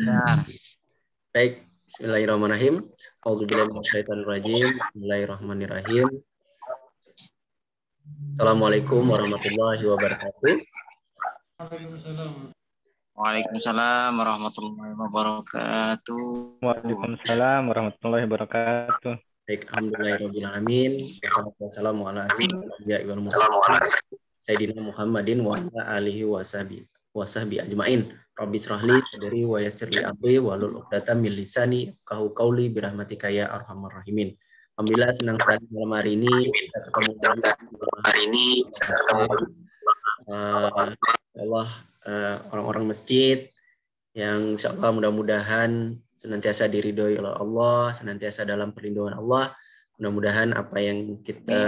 Ya. Baik, bismillahirrahmanirrahim. Auzubillahi minasyaitonirrajim. Bismillahirrahmanirrahim. Assalamualaikum warahmatullahi wabarakatuh. Waalaikumsalam warahmatullahi wabarakatuh. Waalaikumsalam warahmatullahi wabarakatuh. Baik, alhamdulillahirabbil alamin. Wassalamu ala asyrofil anbiya'i wal mursalin sayyidina Muhammadin wa ala alihi wa sahbihi ajmain. Rabbi shrahli sadri wa yassir li amri wahlul 'uqdatam min lisani yafqahu qawli bi rahmatika ya arhamar rahimin. Alhamdulillah senang sekali malam hari ini bisa ketemu Allah orang-orang masjid yang insyaallah mudah-mudahan senantiasa diridhoi oleh Allah, senantiasa dalam perlindungan Allah. Mudah-mudahan apa yang kita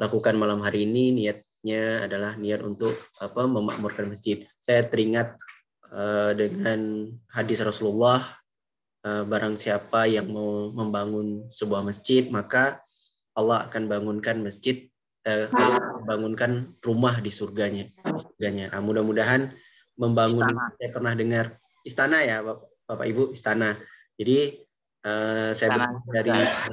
lakukan malam hari ini niatnya adalah niat untuk memakmurkan masjid. Saya teringat dengan hadis Rasulullah, barang siapa yang mau membangun sebuah masjid maka Allah akan bangunkan masjid, bangunkan rumah di surganya. Mudah-mudahan membangun, saya pernah dengar istana ya Bapak Ibu, istana. Jadi saya belajar dari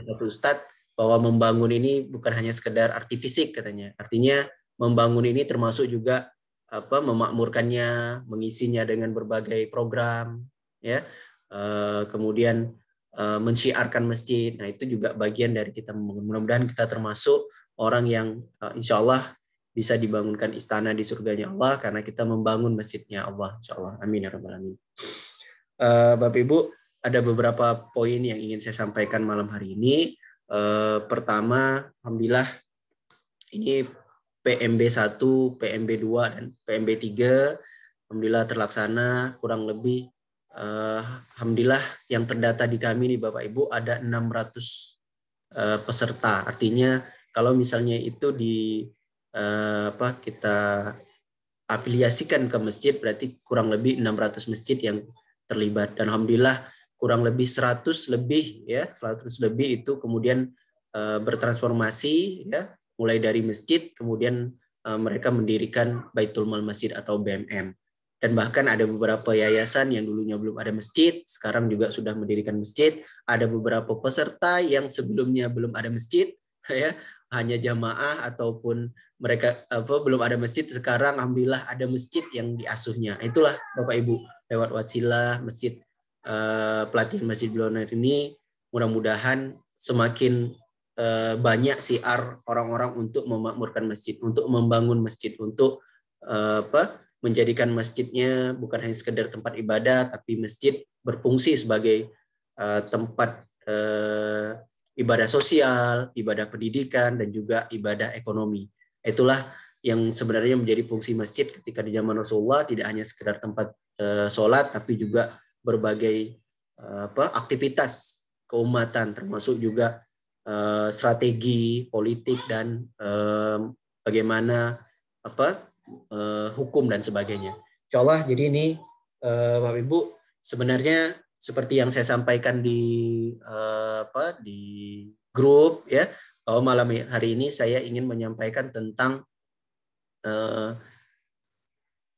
satu ustadz bahwa membangun ini bukan hanya sekedar arti fisik katanya. Artinya membangun ini termasuk juga memakmurkannya, mengisinya dengan berbagai program, ya. Kemudian menciarkan masjid. Nah, itu juga bagian dari kita membangun. Mudah-mudahan kita termasuk orang yang insya Allah bisa dibangunkan istana di surganya Allah karena kita membangun masjidnya Allah, insya Allah. Amin ya rabbal alamin. Bapak Ibu, ada beberapa poin yang ingin saya sampaikan malam hari ini. Pertama, alhamdulillah ini PMB 1, PMB 2 dan PMB 3 alhamdulillah terlaksana. Kurang lebih alhamdulillah yang terdata di kami nih Bapak Ibu ada 600 peserta. Artinya kalau misalnya itu kita afiliasikan ke masjid berarti kurang lebih 600 masjid yang terlibat, dan alhamdulillah kurang lebih 100 lebih itu kemudian bertransformasi ya, mulai dari masjid kemudian mereka mendirikan Baitul Mal Masjid atau BMM. Dan bahkan ada beberapa yayasan yang dulunya belum ada masjid, sekarang juga sudah mendirikan masjid. Ada beberapa peserta yang sebelumnya belum ada masjid, ya, hanya jamaah ataupun mereka belum ada masjid, sekarang alhamdulillah ada masjid yang diasuhnya. Itulah Bapak Ibu, lewat wasilah masjid, pelatihan Masjid Billionaire ini, mudah-mudahan semakin banyak siar orang-orang untuk memakmurkan masjid, untuk membangun masjid, untuk menjadikan masjidnya bukan hanya sekedar tempat ibadah, tapi masjid berfungsi sebagai tempat ibadah sosial, ibadah pendidikan, dan juga ibadah ekonomi. Itulah yang sebenarnya menjadi fungsi masjid ketika di zaman Rasulullah, tidak hanya sekedar tempat sholat, tapi juga berbagai aktivitas keumatan, termasuk juga strategi politik dan bagaimana hukum dan sebagainya. Insya Allah, jadi ini Bapak Ibu sebenarnya seperti yang saya sampaikan di grup ya, bahwa malam hari ini saya ingin menyampaikan tentang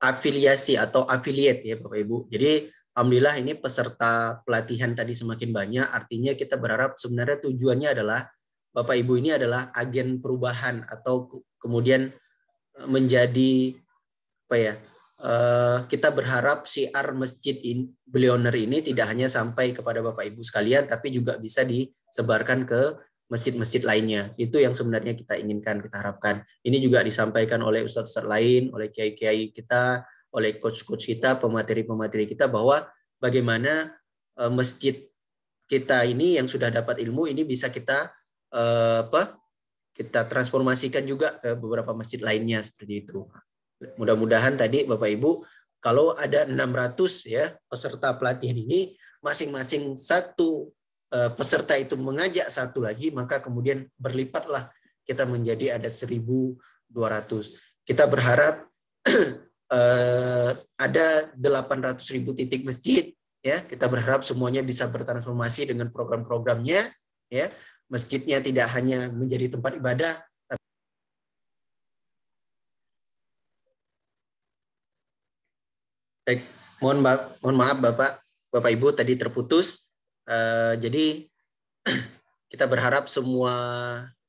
afiliasi atau affiliate ya Bapak Ibu. Jadi alhamdulillah ini peserta pelatihan tadi semakin banyak, artinya kita berharap sebenarnya tujuannya adalah Bapak Ibu ini adalah agen perubahan atau kemudian menjadi kita berharap syiar Masjid Billionaire ini tidak hanya sampai kepada Bapak Ibu sekalian, tapi juga bisa disebarkan ke masjid-masjid lainnya. Itu yang sebenarnya kita inginkan, kita harapkan. Ini juga disampaikan oleh ustadz-ustadz lain, oleh kiai-kiai kita, oleh coach-coach kita, pemateri-pemateri kita, bahwa bagaimana masjid kita ini yang sudah dapat ilmu ini bisa kita kita transformasikan juga ke beberapa masjid lainnya seperti itu. Mudah-mudahan tadi Bapak Ibu, kalau ada 600 ya peserta pelatihan ini, masing-masing satu peserta itu mengajak satu lagi, maka kemudian berlipatlah kita menjadi ada 1.200. Kita berharap ada 800.000 titik masjid ya. Kita berharap semuanya bisa bertransformasi dengan program-programnya ya. Masjidnya tidak hanya menjadi tempat ibadah. Baik, mohon maaf Bapak Ibu tadi terputus. Jadi kita berharap semua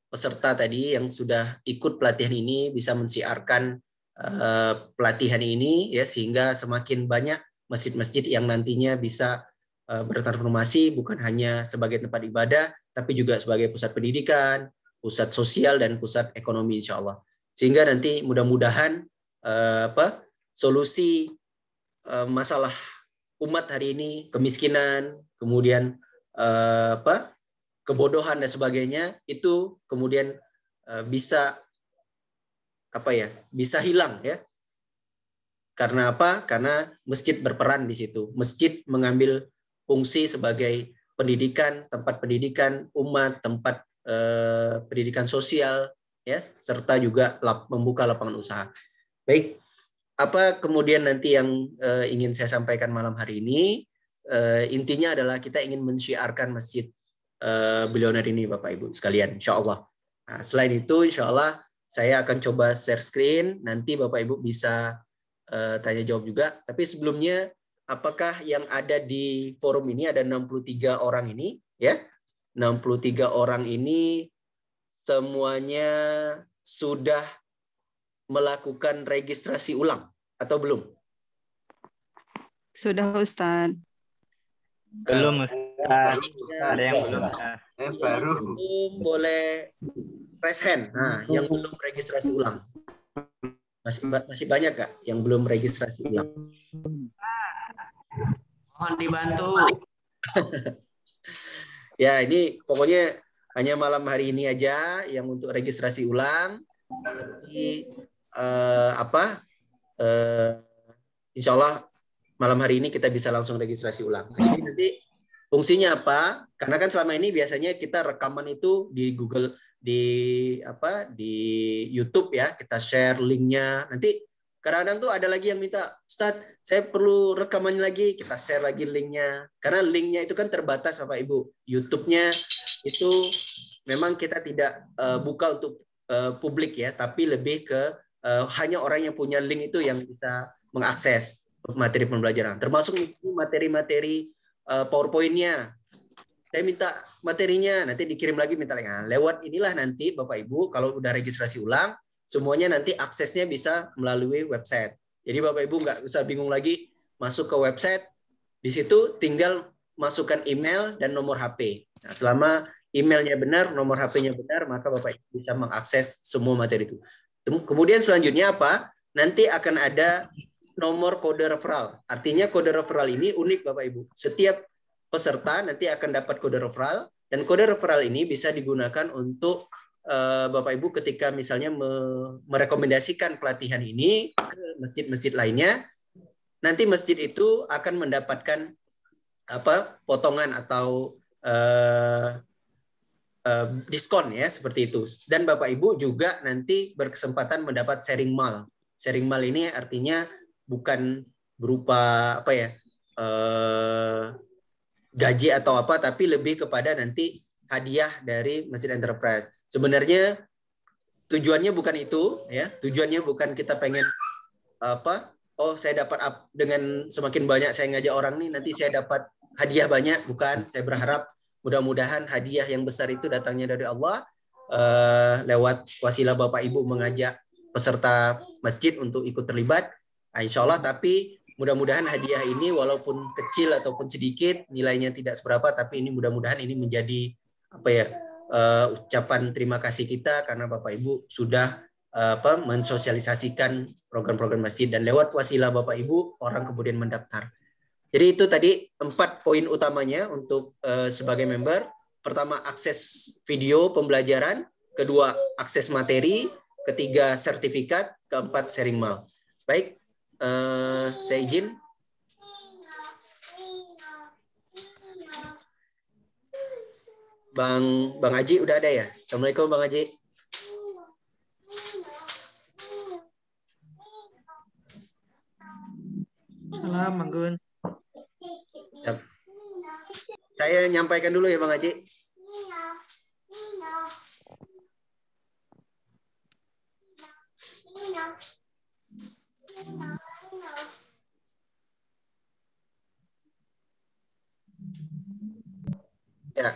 peserta tadi yang sudah ikut pelatihan ini bisa mensiarkan pelatihan ini ya, sehingga semakin banyak masjid-masjid yang nantinya bisa bertransformasi bukan hanya sebagai tempat ibadah tapi juga sebagai pusat pendidikan, pusat sosial dan pusat ekonomi insya Allah. Sehingga nanti mudah-mudahan solusi masalah umat hari ini, kemiskinan, kemudian kebodohan dan sebagainya itu kemudian bisa bisa hilang ya. Karena apa? Karena masjid berperan di situ. Masjid mengambil fungsi sebagai pendidikan, tempat pendidikan umat, tempat pendidikan sosial ya, serta juga membuka lapangan usaha. Baik, apa kemudian nanti yang ingin saya sampaikan malam hari ini, intinya adalah kita ingin mensyiarkan masjid Billionaire ini Bapak Ibu sekalian, insya Allah. Nah, selain itu insya Allah saya akan coba share screen, nanti Bapak Ibu bisa tanya jawab juga. Tapi sebelumnya, apakah yang ada di forum ini ada 63 orang ini ya? 63 orang ini semuanya sudah melakukan registrasi ulang atau belum? Sudah Ustaz. Belum Ustaz. Ada yang belum Ustaz. Baru. Belum boleh raise hand. Nah, yang belum registrasi ulang. Masih banyak Kak yang belum registrasi ulang. Mohon dibantu. Ya, ini pokoknya hanya malam hari ini aja yang untuk registrasi ulang. Nanti insya Allah malam hari ini kita bisa langsung registrasi ulang. Jadi nanti fungsinya apa? Karena kan selama ini biasanya kita rekaman itu di Google, di YouTube ya, kita share linknya. Nanti kadang-kadang tuh ada lagi yang minta, Ustaz, saya perlu rekamannya lagi, kita share lagi linknya. Karena linknya itu kan terbatas Bapak Ibu. YouTube-nya itu memang kita tidak buka untuk publik ya, tapi lebih ke hanya orang yang punya link itu yang bisa mengakses materi pembelajaran, termasuk materi-materi PowerPoint-nya. Saya minta materinya, nanti dikirim lagi minta link. Nah, lewat inilah nanti Bapak Ibu kalau udah registrasi ulang, semuanya nanti aksesnya bisa melalui website. Jadi Bapak Ibu nggak usah bingung lagi masuk ke website, di situ tinggal masukkan email dan nomor HP. Nah, selama emailnya benar, nomor HP-nya benar, maka Bapak Ibu bisa mengakses semua materi itu. Kemudian selanjutnya apa? Nanti akan ada nomor kode referral. Artinya kode referral ini unik Bapak Ibu. Setiap peserta nanti akan dapat kode referral, dan kode referral ini bisa digunakan untuk Bapak Ibu ketika misalnya merekomendasikan pelatihan ini ke masjid-masjid lainnya, nanti masjid itu akan mendapatkan potongan atau diskon ya, seperti itu. Dan Bapak Ibu juga nanti berkesempatan mendapat sharing mal. Sharing mal ini artinya bukan berupa gaji atau apa, tapi lebih kepada nanti hadiah dari Masjid Enterprise. Sebenarnya tujuannya bukan itu ya, tujuannya bukan kita pengen saya dapat dengan semakin banyak saya ngajak orang nih nanti saya dapat hadiah banyak, bukan. Saya berharap mudah-mudahan hadiah yang besar itu datangnya dari Allah lewat wasilah Bapak Ibu mengajak peserta masjid untuk ikut terlibat. Nah, insya Allah, tapi mudah-mudahan hadiah ini walaupun kecil ataupun sedikit, nilainya tidak seberapa, tapi ini mudah-mudahan ini menjadi ucapan terima kasih kita karena Bapak Ibu sudah mensosialisasikan program-program masjid, dan lewat wasilah Bapak Ibu orang kemudian mendaftar. Jadi itu tadi 4 poin utamanya untuk sebagai member. Pertama, akses video pembelajaran, kedua akses materi, ketiga sertifikat, keempat sharing mal. Baik, saya izin. Bang Haji udah ada ya? Assalamualaikum Bang Haji. Salam, Bang Gun. Siap. Saya nyampaikan dulu ya Bang Haji. Ya.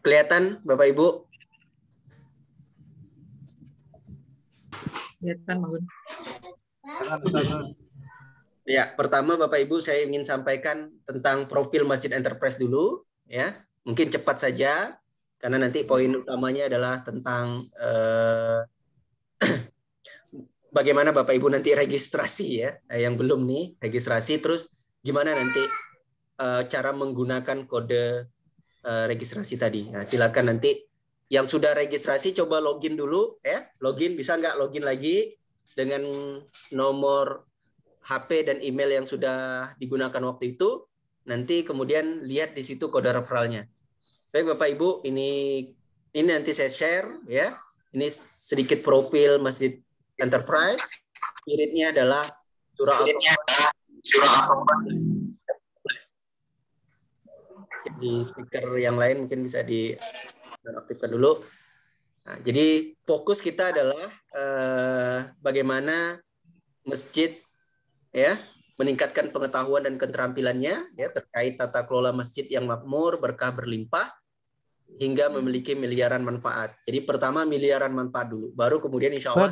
Kelihatan Bapak Ibu? Kelihatan, Magun. Ya, pertama Bapak Ibu saya ingin sampaikan tentang profil Masjid Enterprise dulu, ya. Mungkin cepat saja karena nanti poin utamanya adalah tentang bagaimana Bapak Ibu nanti registrasi ya. Yang belum nih registrasi, terus gimana nanti cara menggunakan kode registrasi tadi. Nah, silakan nanti yang sudah registrasi coba login dulu ya. Login, bisa nggak login lagi dengan nomor HP dan email yang sudah digunakan waktu itu, nanti kemudian lihat di situ kode referralnya. Baik Bapak Ibu, ini nanti saya share ya. Ini sedikit profil Masjid Enterprise. Spiritnya adalah surah Al-Taubat. Di speaker yang lain mungkin bisa diaktifkan dulu. Nah, jadi fokus kita adalah bagaimana masjid ya meningkatkan pengetahuan dan keterampilannya ya terkait tata kelola masjid yang makmur, berkah, berlimpah hingga memiliki miliaran manfaat. Jadi pertama miliaran manfaat dulu, baru kemudian insya Allah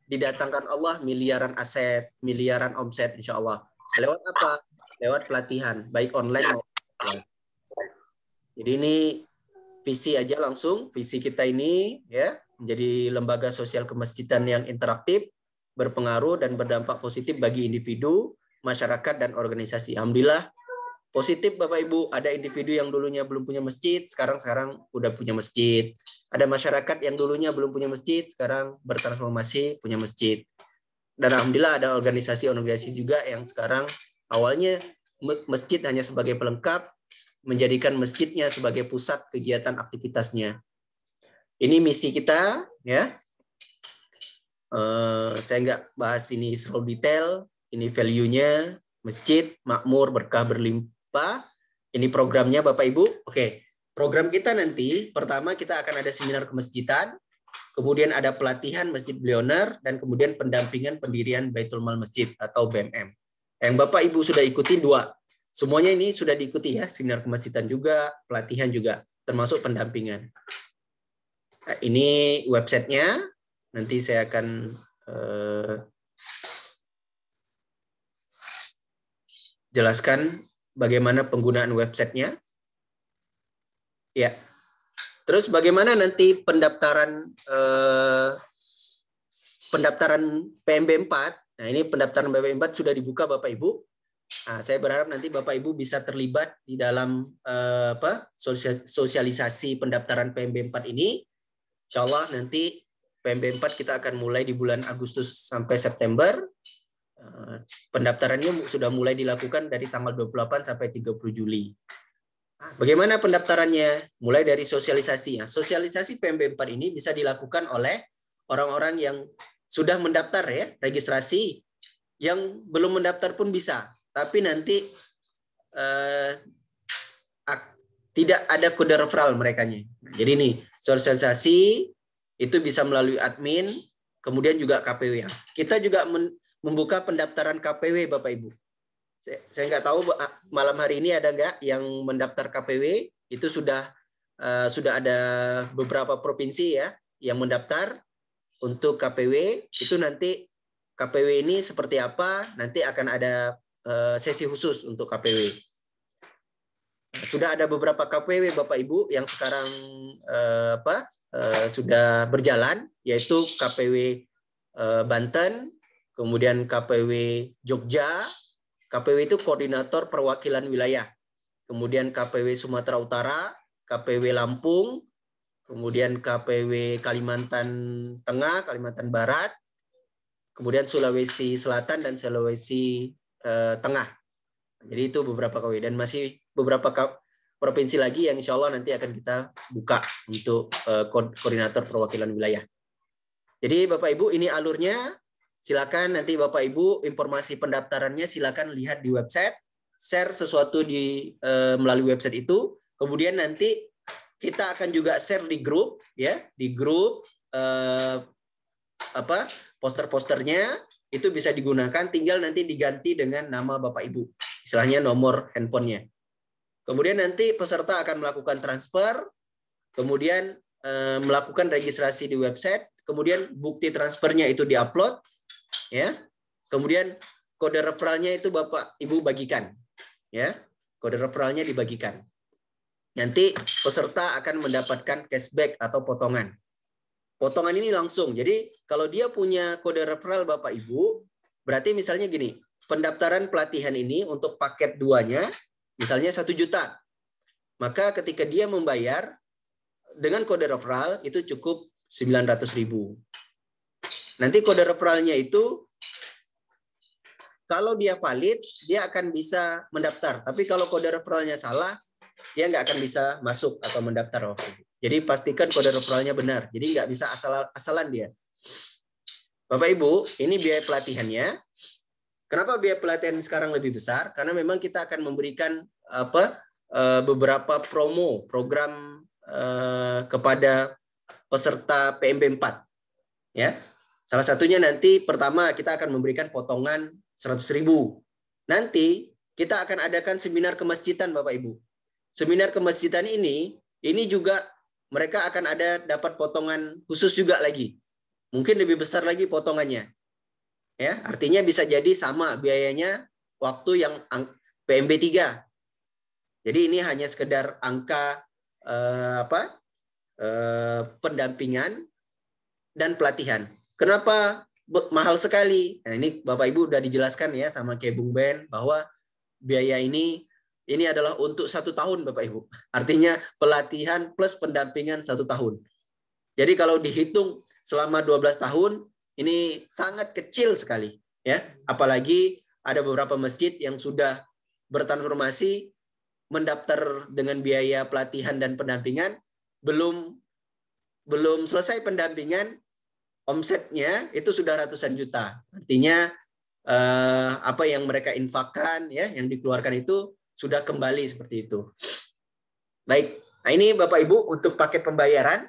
didatangkan Allah miliaran aset, miliaran omset insya Allah. Lewat apa? Lewat pelatihan, baik online maupun offline. Jadi ini visi aja langsung, visi kita ini ya menjadi lembaga sosial kemasjidan yang interaktif, berpengaruh dan berdampak positif bagi individu, masyarakat, dan organisasi. Alhamdulillah positif Bapak Ibu, ada individu yang dulunya belum punya masjid, sekarang udah punya masjid. Ada masyarakat yang dulunya belum punya masjid, sekarang bertransformasi punya masjid. Dan alhamdulillah ada organisasi-organisasi juga yang sekarang awalnya masjid hanya sebagai pelengkap, menjadikan masjidnya sebagai pusat kegiatan aktivitasnya. Ini misi kita ya. Saya nggak bahas ini terlalu detail. Ini value-nya masjid makmur, berkah, berlimpah. Ini programnya Bapak Ibu. Oke, program kita nanti pertama kita akan ada seminar kemasjidan, kemudian ada pelatihan masjid billionaire, dan kemudian pendampingan pendirian Baitul Mal Masjid atau BMM. Yang Bapak Ibu sudah ikuti 2. Semuanya ini sudah diikuti ya, seminar kemasjidan juga, pelatihan juga, termasuk pendampingan. Nah, ini websitenya. Nanti saya akan jelaskan bagaimana penggunaan websitenya. Ya. Terus bagaimana nanti pendaftaran PMB 4? Nah, ini pendaftaran PMB 4 sudah dibuka Bapak Ibu. Nah, saya berharap nanti Bapak Ibu bisa terlibat di dalam sosialisasi pendaftaran PMB 4 ini. Insya Allah nanti PMB 4 kita akan mulai di bulan Agustus sampai September. Pendaftarannya sudah mulai dilakukan dari tanggal 28 sampai 30 Juli. Bagaimana pendaftarannya? Mulai dari sosialisasi. Sosialisasi PMB 4 ini bisa dilakukan oleh orang-orang yang sudah mendaftar ya, registrasi. Yang belum mendaftar pun bisa. Tapi nanti tidak ada kode referral merekanya. Jadi ini sosialisasi itu bisa melalui admin, kemudian juga KPW. Kita juga membuka pendaftaran KPW Bapak Ibu. Saya nggak tahu malam hari ini ada nggak yang mendaftar KPW. Itu sudah ada beberapa provinsi ya yang mendaftar untuk KPW. Itu nanti KPW ini seperti apa? Nanti akan ada sesi khusus untuk KPW. Sudah ada beberapa KPW Bapak Ibu yang sekarang sudah berjalan, yaitu KPW Banten, kemudian KPW Jogja. KPW itu koordinator perwakilan wilayah. Kemudian KPW Sumatera Utara, KPW Lampung, kemudian KPW Kalimantan Tengah, Kalimantan Barat, kemudian Sulawesi Selatan dan Sulawesi Tengah. Jadi itu beberapa KPW dan masih beberapa provinsi lagi yang insya Allah nanti akan kita buka untuk koordinator perwakilan wilayah. Jadi Bapak Ibu ini alurnya. Silakan nanti Bapak Ibu informasi pendaftarannya silakan lihat di website, share sesuatu melalui website itu. Kemudian nanti kita akan juga share di grup ya, di grup poster-posternya itu bisa digunakan, tinggal nanti diganti dengan nama Bapak Ibu. Istilahnya nomor handphonenya. Kemudian nanti peserta akan melakukan transfer, kemudian melakukan registrasi di website, kemudian bukti transfernya itu diupload, ya. Kemudian kode referralnya itu Bapak Ibu bagikan, ya. Kode referralnya dibagikan. Nanti peserta akan mendapatkan cashback atau potongan. Potongan ini langsung. Jadi kalau dia punya kode referral Bapak Ibu, berarti misalnya gini, pendaftaran pelatihan ini untuk paket 2-nya misalnya 1 juta. Maka ketika dia membayar dengan kode referral itu cukup 900.000. Nanti kode referralnya itu kalau dia valid, dia akan bisa mendaftar. Tapi kalau kode referralnya salah, dia nggak akan bisa masuk atau mendaftar. Jadi pastikan kode referralnya benar. Jadi nggak bisa asal-asalan dia. Bapak Ibu, ini biaya pelatihannya. Kenapa biaya pelatihan sekarang lebih besar? Karena memang kita akan memberikan beberapa program kepada peserta PMB 4. Ya. Salah satunya nanti pertama kita akan memberikan potongan 100.000. Nanti kita akan adakan seminar kemasjidan Bapak Ibu. Seminar kemasjidan ini juga mereka akan dapat potongan khusus juga lagi. Mungkin lebih besar lagi potongannya. Ya, artinya bisa jadi sama biayanya waktu yang PMB 3. Jadi ini hanya sekedar angka pendampingan dan pelatihan. Kenapa mahal sekali? Nah, ini Bapak Ibu udah dijelaskan ya sama kayak Bung Ben bahwa biaya ini adalah untuk 1 tahun Bapak Ibu. Artinya pelatihan plus pendampingan 1 tahun. Jadi kalau dihitung selama 12 tahun ini sangat kecil sekali ya. Apalagi ada beberapa masjid yang sudah bertransformasi mendaftar dengan biaya pelatihan dan pendampingan, belum selesai pendampingan, omsetnya itu sudah ratusan juta. Artinya apa yang mereka infakkan ya, yang dikeluarkan itu sudah kembali seperti itu. Baik, nah ini Bapak Ibu untuk paket pembayaran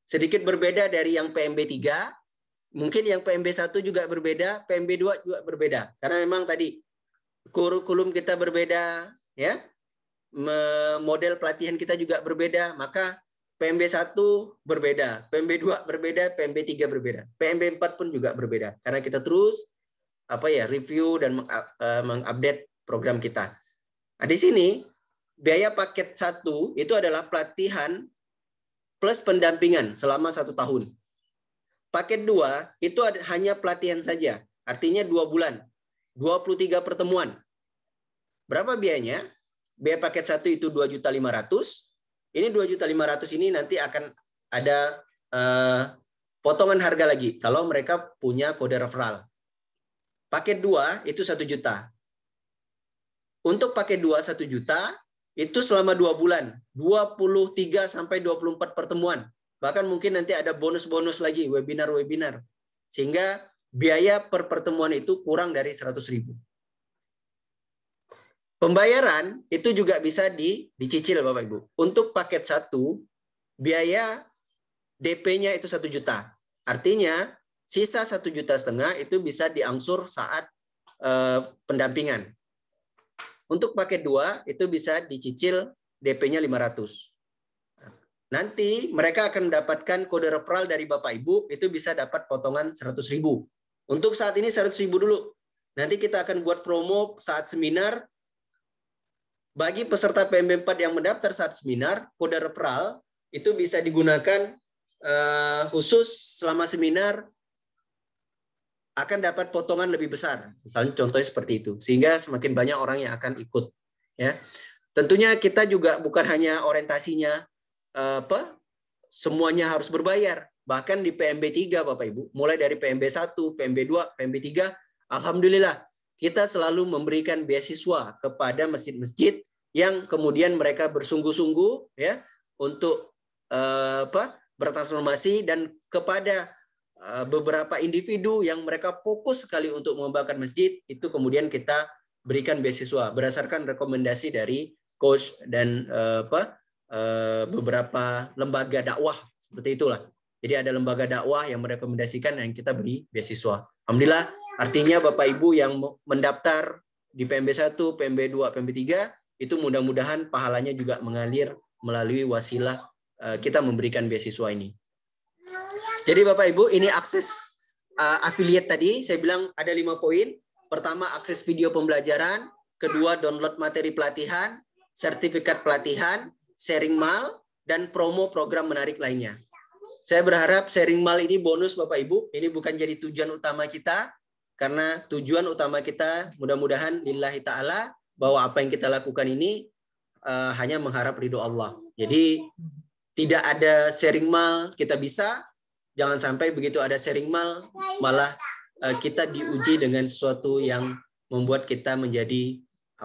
sedikit berbeda dari yang PMB 3. Mungkin yang PMB 1 juga berbeda, PMB 2 juga berbeda. Karena memang tadi kurikulum kita berbeda ya. Model pelatihan kita juga berbeda, maka PMB 1 berbeda, PMB 2 berbeda, PMB 3 berbeda. PMB 4 pun juga berbeda. Karena kita terus review dan mengupdate program kita. Nah, di sini biaya paket 1 itu adalah pelatihan plus pendampingan selama 1 tahun. Paket 2 itu hanya pelatihan saja. Artinya 2 bulan. 23 pertemuan. Berapa biayanya? Biaya paket 1 itu 2.500.000. Ini 2.500.000 ini nanti akan ada potongan harga lagi kalau mereka punya kode referral. Paket 2 itu 1 juta. Untuk paket 2 1 juta itu selama 2 bulan, 23 sampai 24 pertemuan. Bahkan mungkin nanti ada bonus-bonus lagi, webinar-webinar. Sehingga biaya per pertemuan itu kurang dari 100.000. Pembayaran itu juga bisa dicicil Bapak Ibu. Untuk paket 1, biaya DP-nya itu 1 juta. Artinya sisa 1,5 juta itu bisa diangsur saat pendampingan. Untuk paket 2 itu bisa dicicil DP-nya 500. Nanti mereka akan mendapatkan kode referral dari Bapak Ibu, itu bisa dapat potongan 100.000. Untuk saat ini 100.000 dulu. Nanti kita akan buat promo saat seminar. Bagi peserta PMB 4 yang mendaftar saat seminar, kode referral itu bisa digunakan khusus selama seminar akan dapat potongan lebih besar. Misalnya contohnya seperti itu. Sehingga semakin banyak orang yang akan ikut. Ya. Tentunya kita juga bukan hanya orientasinya semuanya harus berbayar. Bahkan di PMB 3 Bapak Ibu, mulai dari PMB 1, PMB 2, PMB 3, alhamdulillah kita selalu memberikan beasiswa kepada masjid-masjid yang kemudian mereka bersungguh-sungguh ya untuk bertransformasi, dan kepada beberapa individu yang mereka fokus sekali untuk mengembangkan masjid, itu kemudian kita berikan beasiswa berdasarkan rekomendasi dari coach dan beberapa lembaga dakwah seperti itulah. Jadi ada lembaga dakwah yang merekomendasikan yang kita beri beasiswa. Alhamdulillah, artinya Bapak Ibu yang mendaftar di PMB 1, PMB 2, PMB 3 itu mudah-mudahan pahalanya juga mengalir melalui wasilah kita memberikan beasiswa ini. Jadi Bapak Ibu, ini akses affiliate tadi, saya bilang ada 5 poin. Pertama, akses video pembelajaran. Kedua, download materi pelatihan, sertifikat pelatihan, sharing mal, dan promo program menarik lainnya. Saya berharap sharing mal ini bonus Bapak Ibu. Ini bukan jadi tujuan utama kita. Karena tujuan utama kita mudah-mudahan lillahi ta'ala bahwa apa yang kita lakukan ini hanya mengharap ridho Allah. Jadi tidak ada sharing mal kita bisa. Jangan sampai begitu ada sharing mal malah kita diuji dengan sesuatu yang membuat kita menjadi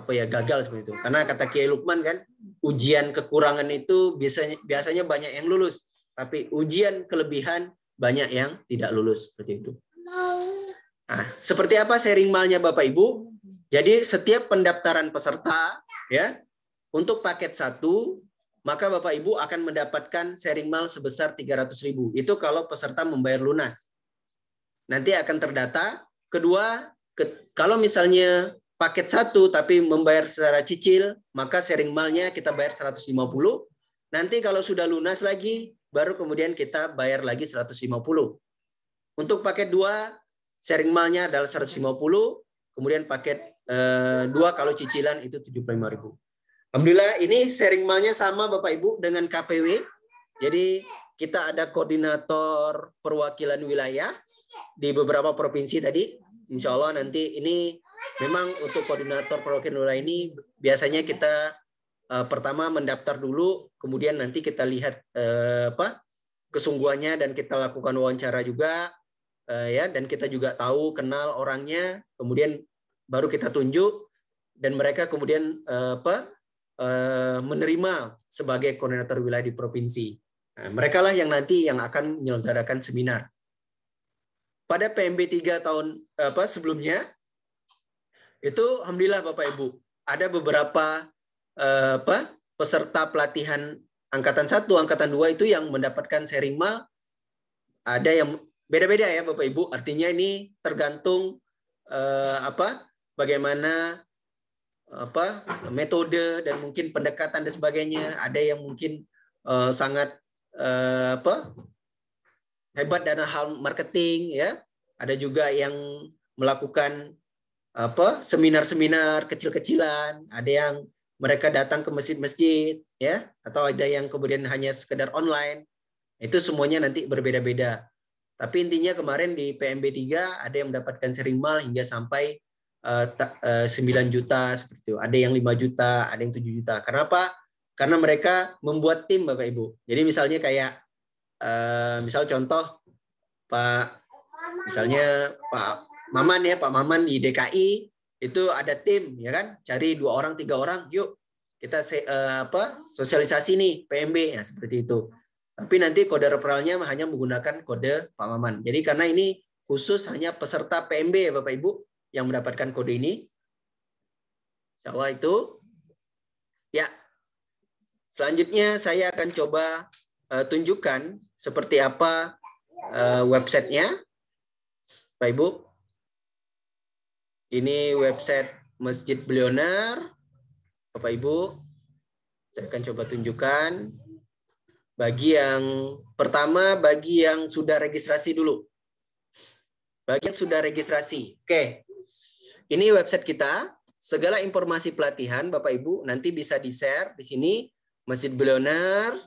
gagal seperti itu. Karena kata Kiai Lukman kan, ujian kekurangan itu biasanya banyak yang lulus, tapi ujian kelebihan banyak yang tidak lulus seperti itu. Nah, seperti apa sharing malnya Bapak Ibu? Jadi setiap pendaftaran peserta ya untuk paket 1 maka Bapak Ibu akan mendapatkan sharing mal sebesar 300.000. Itu kalau peserta membayar lunas. Nanti akan terdata. Kedua, kalau misalnya paket 1 tapi membayar secara cicil, maka sharing malnya kita bayar 150. Nanti kalau sudah lunas lagi, baru kemudian kita bayar lagi 150. Untuk paket 2, sharing malnya adalah 150. Kemudian paket 2 kalau cicilan itu 75.000. Alhamdulillah ini sharing malnya sama Bapak Ibu dengan KPW. Jadi kita ada koordinator perwakilan wilayah di beberapa provinsi tadi. Insya Allah nanti ini memang untuk koordinator perwakilan wilayah ini biasanya kita pertama mendaftar dulu, kemudian nanti kita lihat kesungguhannya dan kita lakukan wawancara juga ya, dan kita juga tahu kenal orangnya, kemudian baru kita tunjuk dan mereka kemudian menerima sebagai koordinator wilayah di provinsi. Nah, mereka lah yang nanti yang akan menyelenggarakan seminar. Pada PMB 3 tahun sebelumnya itu alhamdulillah Bapak Ibu ada beberapa peserta pelatihan angkatan 1, angkatan 2 itu yang mendapatkan sharing mal. Ada yang beda-beda ya Bapak Ibu. Artinya ini tergantung bagaimana metode dan mungkin pendekatan dan sebagainya. Ada yang mungkin sangat hebat dalam hal marketing ya. Ada juga yang melakukan seminar-seminar kecil-kecilan. Ada yang mereka datang ke masjid-masjid ya, atau ada yang kemudian hanya sekedar online. Itu semuanya nanti berbeda-beda. Tapi intinya kemarin di PMB 3 ada yang mendapatkan sharing mal hingga sampai 9 juta seperti itu. Ada yang 5 juta, ada yang 7 juta. Kenapa? Karena mereka membuat tim Bapak Ibu. Jadi misalnya kayak misal contoh misalnya Pak Maman ya, Pak Maman di DKI itu ada tim ya kan, cari 2 orang 3 orang, yuk kita sosialisasi nih PMB ya seperti itu. Tapi nanti kode referralnya hanya menggunakan kode Pak Maman. Jadi karena ini khusus hanya peserta PMB ya Bapak Ibu yang mendapatkan kode ini. Insya Allah itu. Ya. Selanjutnya saya akan coba tunjukkan seperti apa websitenya. Bapak Ibu. Ini website Masjid Billionaire. Bapak Ibu. Saya akan coba tunjukkan. Bagi yang pertama, bagi yang sudah registrasi dulu. Bagi yang sudah registrasi. Oke. Ini website kita, segala informasi pelatihan Bapak Ibu nanti bisa di-share di sini Masjid Billionaire.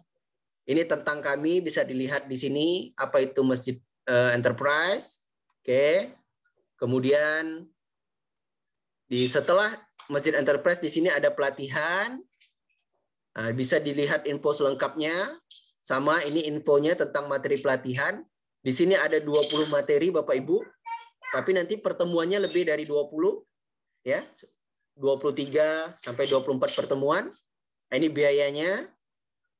Ini tentang kami bisa dilihat di sini apa itu Masjid Enterprise. Oke. Kemudian setelah Masjid Enterprise di sini ada pelatihan. Nah, bisa dilihat info selengkapnya. Sama ini infonya tentang materi pelatihan. Di sini ada 20 materi Bapak Ibu. Tapi nanti pertemuannya lebih dari 20 ya. 23 sampai 24 pertemuan. Ini biayanya,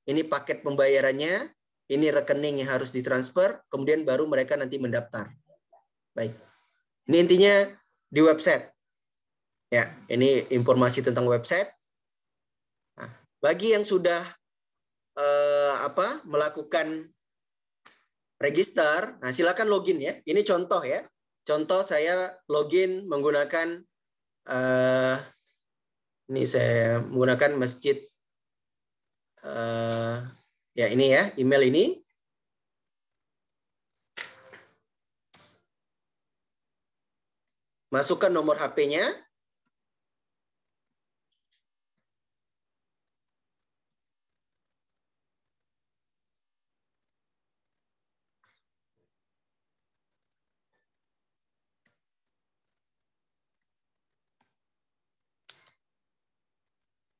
ini paket pembayarannya, ini rekening yang harus ditransfer, kemudian baru mereka nanti mendaftar. Baik. Ini intinya di website. Ya, ini informasi tentang website. Nah, bagi yang sudah melakukan register, nah silakan login ya. Ini contoh ya. Contoh saya login menggunakan Ini saya menggunakan masjid ya ini ya, email ini. Masukkan nomor HP-nya.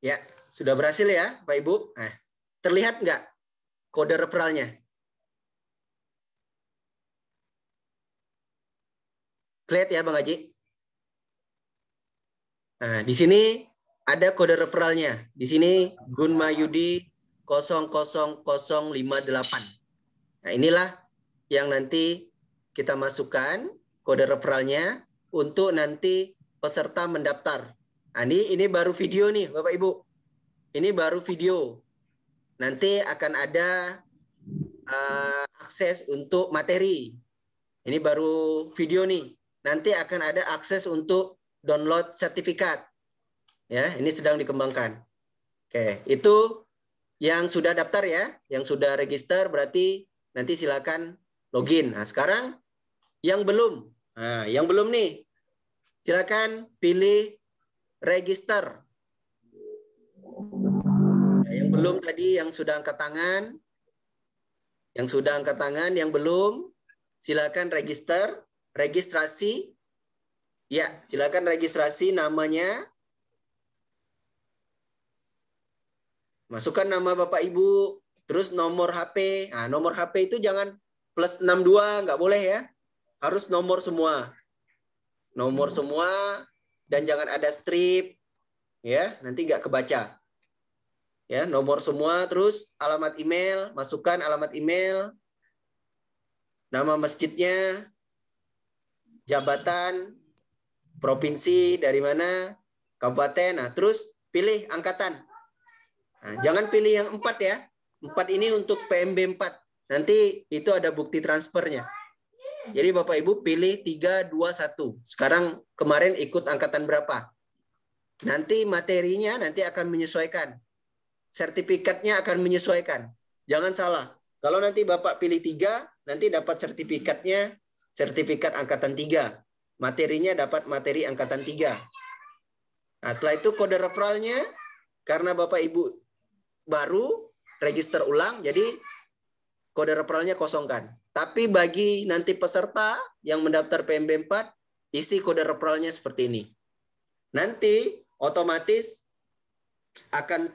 Ya, sudah berhasil ya, Pak Ibu. Nah, terlihat nggak kode referralnya? Lihat ya, Bang Haji. Nah, di sini ada kode referralnya. Di sini Gunmayudi 00058. Nah, inilah yang nanti kita masukkan kode referralnya untuk nanti peserta mendaftar. Nah, ini baru video nih, Bapak Ibu. Ini baru video. Nanti akan ada akses untuk materi. Ini baru video nih. Nanti akan ada akses untuk download sertifikat. Ya, ini sedang dikembangkan. Oke, itu yang sudah daftar ya, yang sudah register berarti nanti silakan login. Nah, sekarang yang belum. Nah, yang belum nih. Silakan pilih register. Nah, yang belum tadi yang sudah angkat tangan. Yang sudah angkat tangan, yang belum silakan registrasi. Ya, silakan registrasi namanya. Masukkan nama Bapak Ibu, terus nomor HP. Nah, nomor HP itu jangan plus 62, nggak boleh ya. Harus nomor semua. Nomor semua dan jangan ada strip. Ya, nanti nggak kebaca. Ya, nomor semua, terus alamat email, masukkan alamat email, nama masjidnya, jabatan, provinsi dari mana, kabupaten. Nah, terus pilih angkatan. Nah, jangan pilih yang 4 ya. 4 ini untuk PMB 4. Nanti itu ada bukti transfernya. Jadi Bapak Ibu pilih 321. Sekarang kemarin ikut angkatan berapa? Nanti materinya nanti akan menyesuaikan. Sertifikatnya akan menyesuaikan. Jangan salah. Kalau nanti Bapak pilih 3, nanti dapat sertifikatnya sertifikat angkatan 3. Materinya dapat materi angkatan 3. Nah, setelah itu kode referralnya, karena Bapak Ibu baru register ulang, jadi kode referralnya kosongkan. Tapi bagi nanti peserta yang mendaftar PMB 4, isi kode referralnya seperti ini. Nanti otomatis akan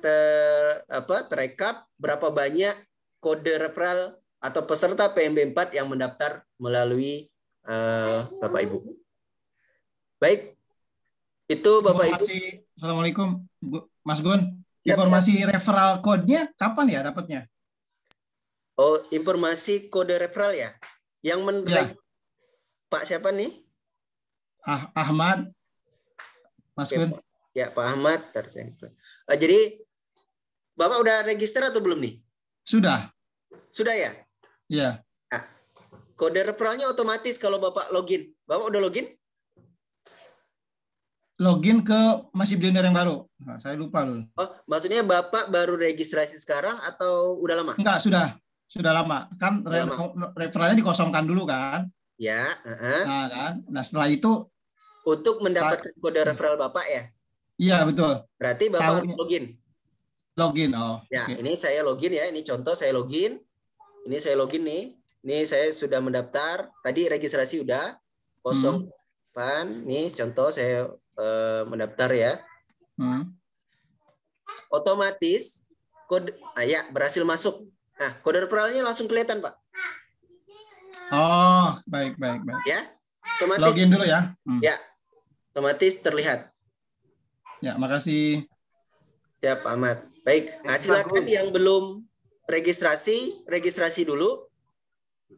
terekap berapa banyak kode referral atau peserta PMB 4 yang mendaftar melalui Bapak Ibu. Baik, itu Bapak Ibu. Assalamualaikum, Mas Gun. Informasi referral code-nya kapan ya dapatnya? Oh, informasi kode referral ya? Yang Ya. Pak siapa nih? Ahmad, Mas Gun. Ya, Pak Ahmad. Jadi, Bapak udah register atau belum nih? Sudah. Sudah ya? Ya. Nah, kode referralnya otomatis kalau Bapak login. Bapak udah login? Login ke Masih Blender yang baru. Nah, saya lupa loh. Oh, maksudnya Bapak baru registrasi sekarang atau udah lama? Enggak, sudah lama. Kan referralnya dikosongkan dulu kan? Ya. Nah, kan. Nah, setelah itu untuk mendapatkan kode referral Bapak ya? Iya, betul. Berarti Bapak harus login. Login, oh. Ya, Okay. Ini saya login ya. Ini contoh saya login. Ini saya login nih. Ini saya sudah mendaftar. Tadi registrasi udah. 08. Nih contoh saya mendaftar ya. Otomatis kode ya berhasil masuk. Nah, kode referralnya langsung kelihatan, Pak. Oh, baik. Ya. Otomatis login dulu ya. Ya. Otomatis terlihat. Ya, makasih. Ya, Pak Ahmad. Baik, nah, silakan yang belum registrasi dulu.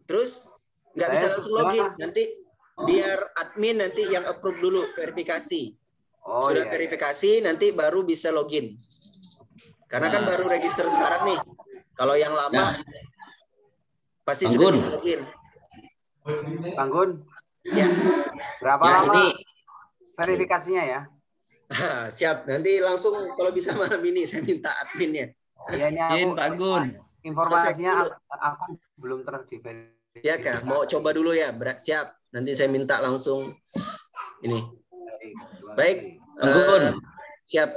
Terus nggak bisa langsung login. Nanti biar admin nanti yang approve dulu verifikasi. Sudah verifikasi nanti baru bisa login. Karena kan baru register sekarang nih. Kalau yang lama pasti sudah bisa login. Bang Gun. Ya. Berapa lama verifikasinya ya? Siap. Nanti langsung kalau bisa malam ini saya minta adminnya. Iya ini Izin aku Pak Gun. informasinya aku belum terverifikasi. Ya Kak, mau coba dulu ya. Siap. Nanti saya minta langsung ini. Baik. Bang Gun, Siap.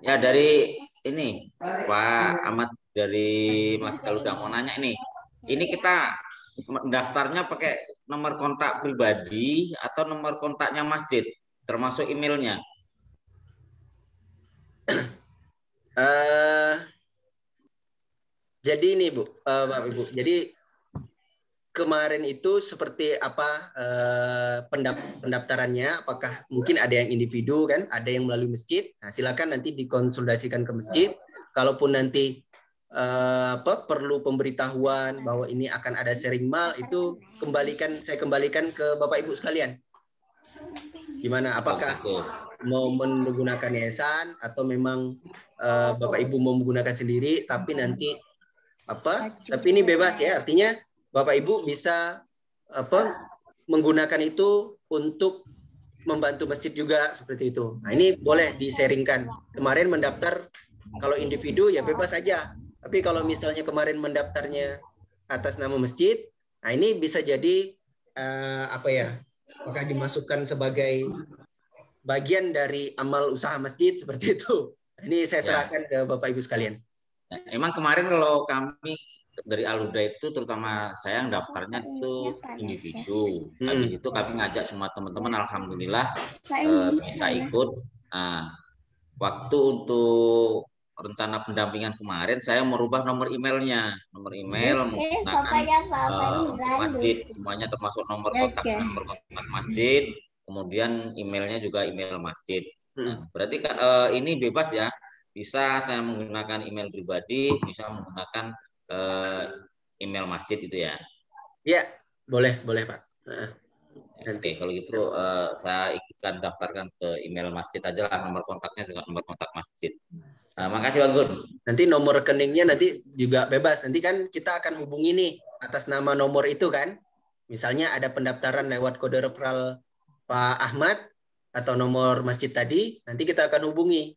ya dari ini Pak Ahmad dari Mas kalau udah mau nanya ini kita daftarnya pakai nomor kontak pribadi atau nomor kontaknya masjid, termasuk emailnya? Jadi ini Bu, Bapak Ibu. Jadi kemarin itu seperti apa pendaftarannya? Apakah mungkin ada yang individu kan, ada yang melalui masjid? Nah, silakan nanti dikonsultasikan ke masjid. Kalaupun nanti perlu pemberitahuan bahwa ini akan ada sharing mal, itu saya kembalikan ke Bapak Ibu sekalian. Gimana? Apakah mau menggunakan yayasan atau memang Bapak Ibu mau menggunakan sendiri? Tapi nanti Tapi ini bebas ya, artinya Bapak Ibu bisa menggunakan itu untuk membantu masjid juga seperti itu. Nah, ini boleh di-sharingkan. Kemarin mendaftar kalau individu ya bebas saja. Tapi kalau misalnya kemarin mendaftarnya atas nama masjid, nah ini bisa jadi apakah dimasukkan sebagai bagian dari amal usaha masjid seperti itu. Ini saya serahkan ke Bapak Ibu sekalian. Nah, emang kemarin kalau kami dari Al-Huda itu terutama saya yang daftarnya itu individu. Habis itu kami ngajak semua teman-teman, alhamdulillah bisa ikut. Nah, waktu untuk rencana pendampingan kemarin saya merubah nomor emailnya, nomor email menggunakan masjid, semuanya termasuk nomor kontak masjid, kemudian emailnya juga email masjid. Nah, berarti ini bebas ya, bisa saya menggunakan email pribadi, bisa menggunakan email masjid itu ya. Iya, boleh Pak. Oke, kalau gitu saya ikutkan daftarkan ke email masjid aja lah, nomor kontaknya juga nomor kontak masjid. Makasih Bang Gun. Nanti nomor rekeningnya nanti juga bebas. Nanti kan kita akan hubungi nih atas nama nomor itu kan. Misalnya ada pendaftaran lewat kode referral Pak Ahmad atau nomor masjid tadi, nanti kita akan hubungi.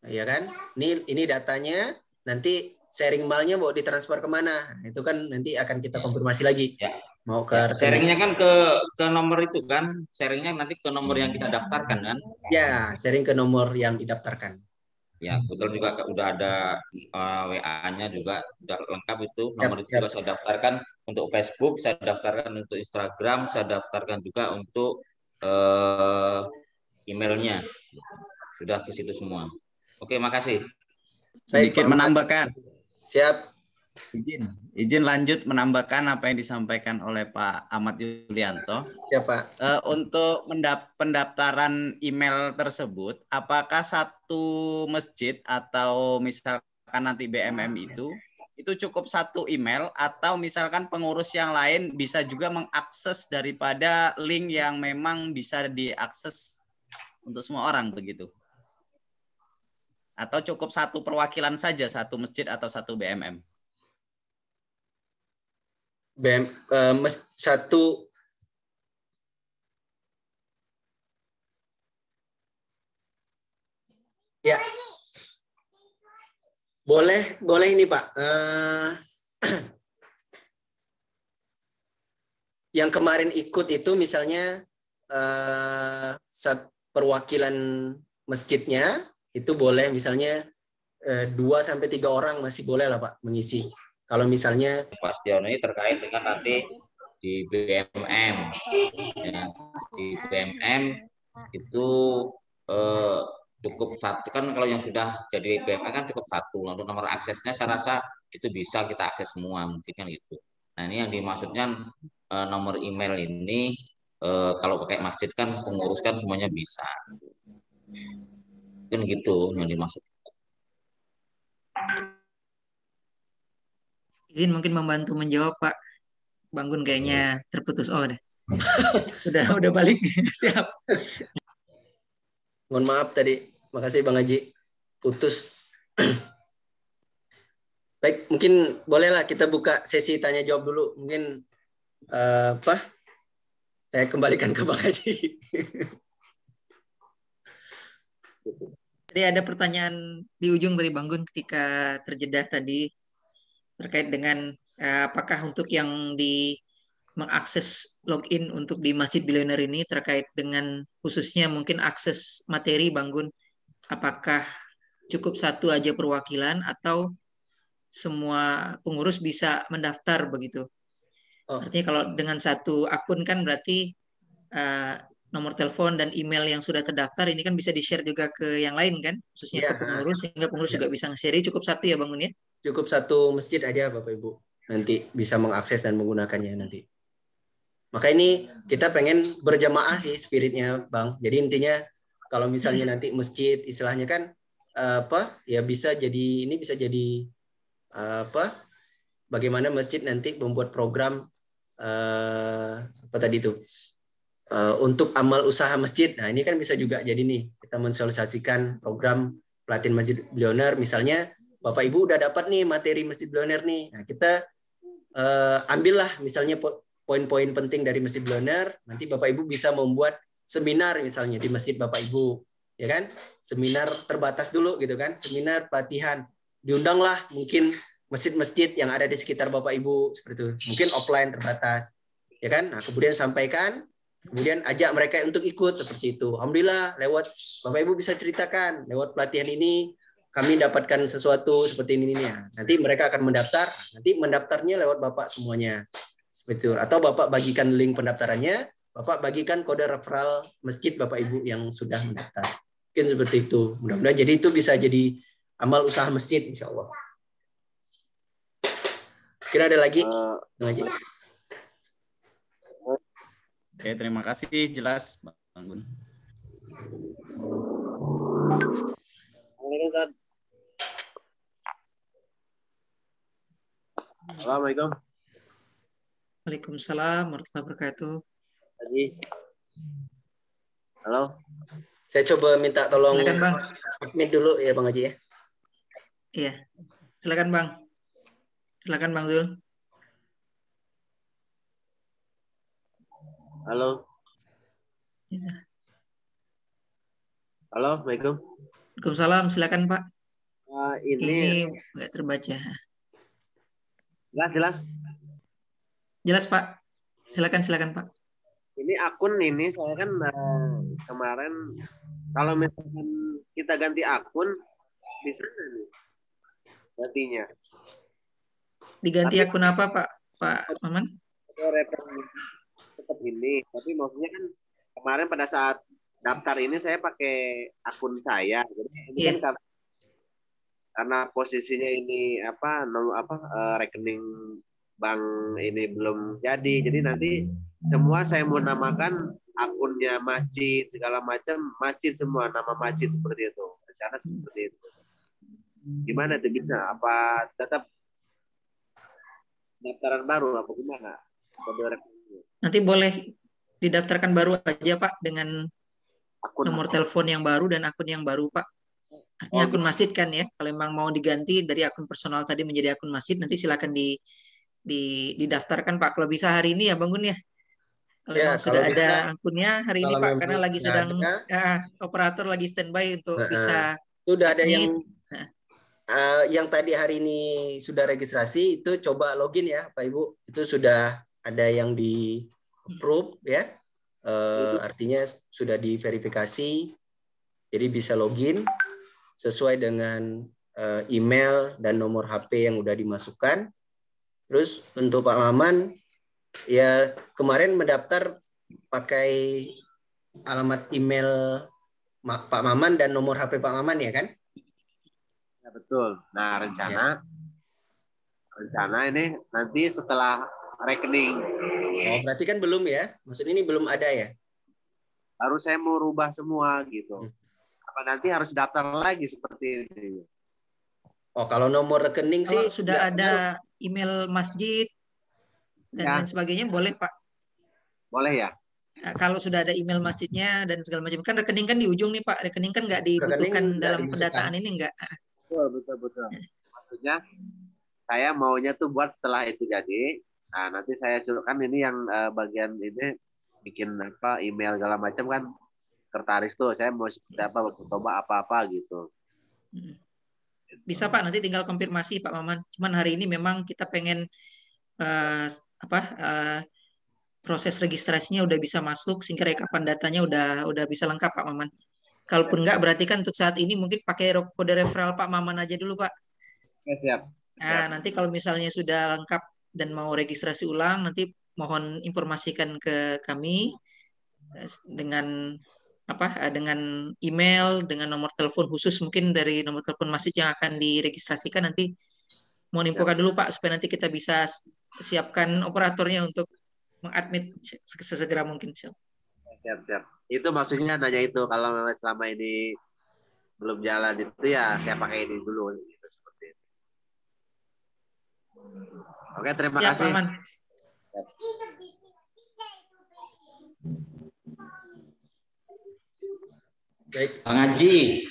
Ya kan? Ini datanya, nanti sharing malnya mau ditransfer kemana? Nah, itu kan nanti akan kita konfirmasi lagi. Ya. Mau ke sharingnya kan ke nomor itu kan, sharingnya nanti ke nomor yang kita daftarkan kan? Ya, sharing ke nomor yang didaftarkan. Ya, betul juga udah ada WA-nya juga sudah lengkap itu. Nomor itu juga saya daftarkan untuk Facebook, saya daftarkan untuk Instagram, saya daftarkan juga untuk emailnya. Sudah ke situ semua. Oke, makasih. Sedikit menambahkan. Siap. Izin lanjut menambahkan apa yang disampaikan oleh Pak Ahmad Yulianto. Ya, Pak. Untuk pendaftaran email tersebut, apakah satu masjid atau misalkan nanti BMM itu cukup satu email atau misalkan pengurus yang lain bisa juga mengakses daripada link yang memang bisa diakses untuk semua orang begitu? Atau cukup satu perwakilan saja, satu masjid atau satu BMM? Satu ya boleh ini Pak. Yang kemarin ikut itu misalnya perwakilan masjidnya itu boleh misalnya 2 sampai 3 orang masih boleh lah Pak mengisi. Kalau misalnya Pak Stiono ini terkait dengan nanti di BMM, ya, di BMM itu cukup satu kan, kalau yang sudah jadi BMM kan cukup satu. Untuk nomor aksesnya saya rasa itu bisa kita akses semua, mungkin kan gitu. Nah ini yang dimaksudnya nomor email ini kalau pakai masjid kan pengurus kan semuanya bisa, kan gitu yang dimaksud. Izin mungkin membantu menjawab Pak. Bang Gun kayaknya terputus. Oh deh. udah balik. Siap. Mohon maaf tadi. Makasih Bang Haji. Putus. Baik, mungkin bolehlah kita buka sesi tanya jawab dulu. Mungkin saya kembalikan ke Bang Haji. Jadi ada pertanyaan di ujung dari Bang Gun ketika terjeda tadi terkait dengan apakah untuk yang di mengakses login untuk di Masjid Bilioner ini terkait dengan khususnya mungkin akses materi Bang Gun, apakah cukup satu aja perwakilan atau semua pengurus bisa mendaftar begitu? Artinya kalau dengan satu akun kan berarti nomor telepon dan email yang sudah terdaftar ini kan bisa di-share juga ke yang lain kan, khususnya ke pengurus, sehingga pengurus juga bisa nge-share. Cukup satu ya Bang Gun ya? Cukup satu masjid aja Bapak Ibu. Nanti bisa mengakses dan menggunakannya nanti. Maka ini kita pengen berjamaah sih spiritnya Bang. Jadi intinya kalau misalnya nanti masjid istilahnya kan ya bisa jadi bagaimana masjid nanti membuat program untuk amal usaha masjid. Nah, ini kan bisa juga jadi nih kita mensosialisasikan program pelatihan Masjid Bilioner. Misalnya Bapak Ibu udah dapat nih materi Masjid Bilioner nih. Nah, kita ambillah misalnya poin-poin penting dari Masjid Bilioner. Nanti Bapak Ibu bisa membuat seminar misalnya di masjid Bapak Ibu, ya kan? Seminar terbatas dulu gitu kan? Seminar pelatihan. Diundanglah mungkin masjid-masjid yang ada di sekitar Bapak Ibu seperti itu. Mungkin offline terbatas, ya kan? Nah, kemudian sampaikan, kemudian ajak mereka untuk ikut seperti itu. Alhamdulillah lewat Bapak Ibu bisa ceritakan lewat pelatihan ini kami dapatkan sesuatu seperti ini nih. Nanti mereka akan mendaftar, nanti mendaftarnya lewat Bapak semuanya. Seperti itu. Atau Bapak bagikan link pendaftarannya, Bapak bagikan kode referral masjid Bapak Ibu yang sudah mendaftar. Mungkin seperti itu. Mudah-mudahan jadi itu bisa jadi amal usaha masjid insya Allah. Kira ada lagi? Oke, terima kasih. Jelas, Bang Gun. Assalamualaikum. Waalaikumsalam warahmatullahi wabarakatuh. Halo. Saya coba minta tolong silakan Bang. Admin dulu ya Bang Haji ya. Iya. Silakan Bang. Silakan Bang Zul. Halo. Bisa. Halo, Assalamualaikum. Waalaikumsalam, silakan Pak. Ini nggak terbaca. Jelas. Jelas Pak. Silakan Pak. Ini akun ini saya kan kemarin kalau misalkan kita ganti akun bisa nggak nih gantinya? Diganti akun apa Pak Maman? Tetap ini, tapi maksudnya kan kemarin pada saat daftar ini saya pakai akun saya, jadi ini kan karena posisinya ini rekening bank ini belum jadi nanti semua saya mau namakan akunnya masjid segala macam masjid semua nama masjid seperti itu, rencana seperti itu. Gimana itu bisa? Apa tetap daftaran baru apa gimana? Nanti boleh didaftarkan baru aja Pak dengan nomor telepon yang baru dan akun yang baru Pak. Artinya akun masjid kan ya. Kalau memang mau diganti dari akun personal tadi menjadi akun masjid, nanti silakan didaftarkan Pak. Kalau bisa hari ini ya Bang Gun ya. Kalau memang sudah ada akunnya hari ini Pak, karena lagi sedang operator lagi standby untuk bisa. Sudah ada yang tadi hari ini sudah registrasi itu coba login ya Pak Ibu. Itu sudah ada yang di approve ya. Artinya sudah diverifikasi. Jadi bisa login sesuai dengan email dan nomor HP yang udah dimasukkan. Terus untuk Pak Maman ya kemarin mendaftar pakai alamat email Pak Maman dan nomor HP Pak Maman ya kan? Ya betul. Nah rencana ini nanti setelah rekening. Oh berarti kan belum ya? Maksudnya ini belum ada ya? Baru saya mau rubah semua gitu. Apa nanti harus daftar lagi seperti ini? Oh kalau nomor rekening kalau sih sudah ada email masjid dan lain sebagainya boleh Pak. Boleh ya? Kalau sudah ada email masjidnya dan segala macam kan rekening kan di ujung nih Pak. Rekening kan nggak dibutuhkan dalam pendataan ini nggak? Betul. Maksudnya saya maunya tuh buat setelah itu jadi. Nah nanti saya kan ini yang bagian ini bikin email segala macam kan sekretaris tuh, saya mau coba apa-apa gitu. Bisa Pak, nanti tinggal konfirmasi Pak Maman. Cuman hari ini memang kita pengen proses registrasinya udah bisa masuk, sehingga rekapan datanya udah bisa lengkap Pak Maman. Kalaupun enggak, berarti kan untuk saat ini mungkin pakai kode referral Pak Maman aja dulu Pak. Ya, siap. Nah, nanti kalau misalnya sudah lengkap dan mau registrasi ulang, nanti mohon informasikan ke kami dengan dengan email, dengan nomor telepon khusus mungkin dari nomor telepon masjid yang akan diregistrasikan. Nanti mohon infokan dulu Pak, supaya nanti kita bisa siapkan operatornya untuk mengadmit sesegera mungkin. Siap. Itu maksudnya nanya itu, kalau memang selama ini belum jalan itu ya saya pakai ini dulu gitu, seperti itu. Oke, terima kasih. Pak Man. Baik. Bang Haji,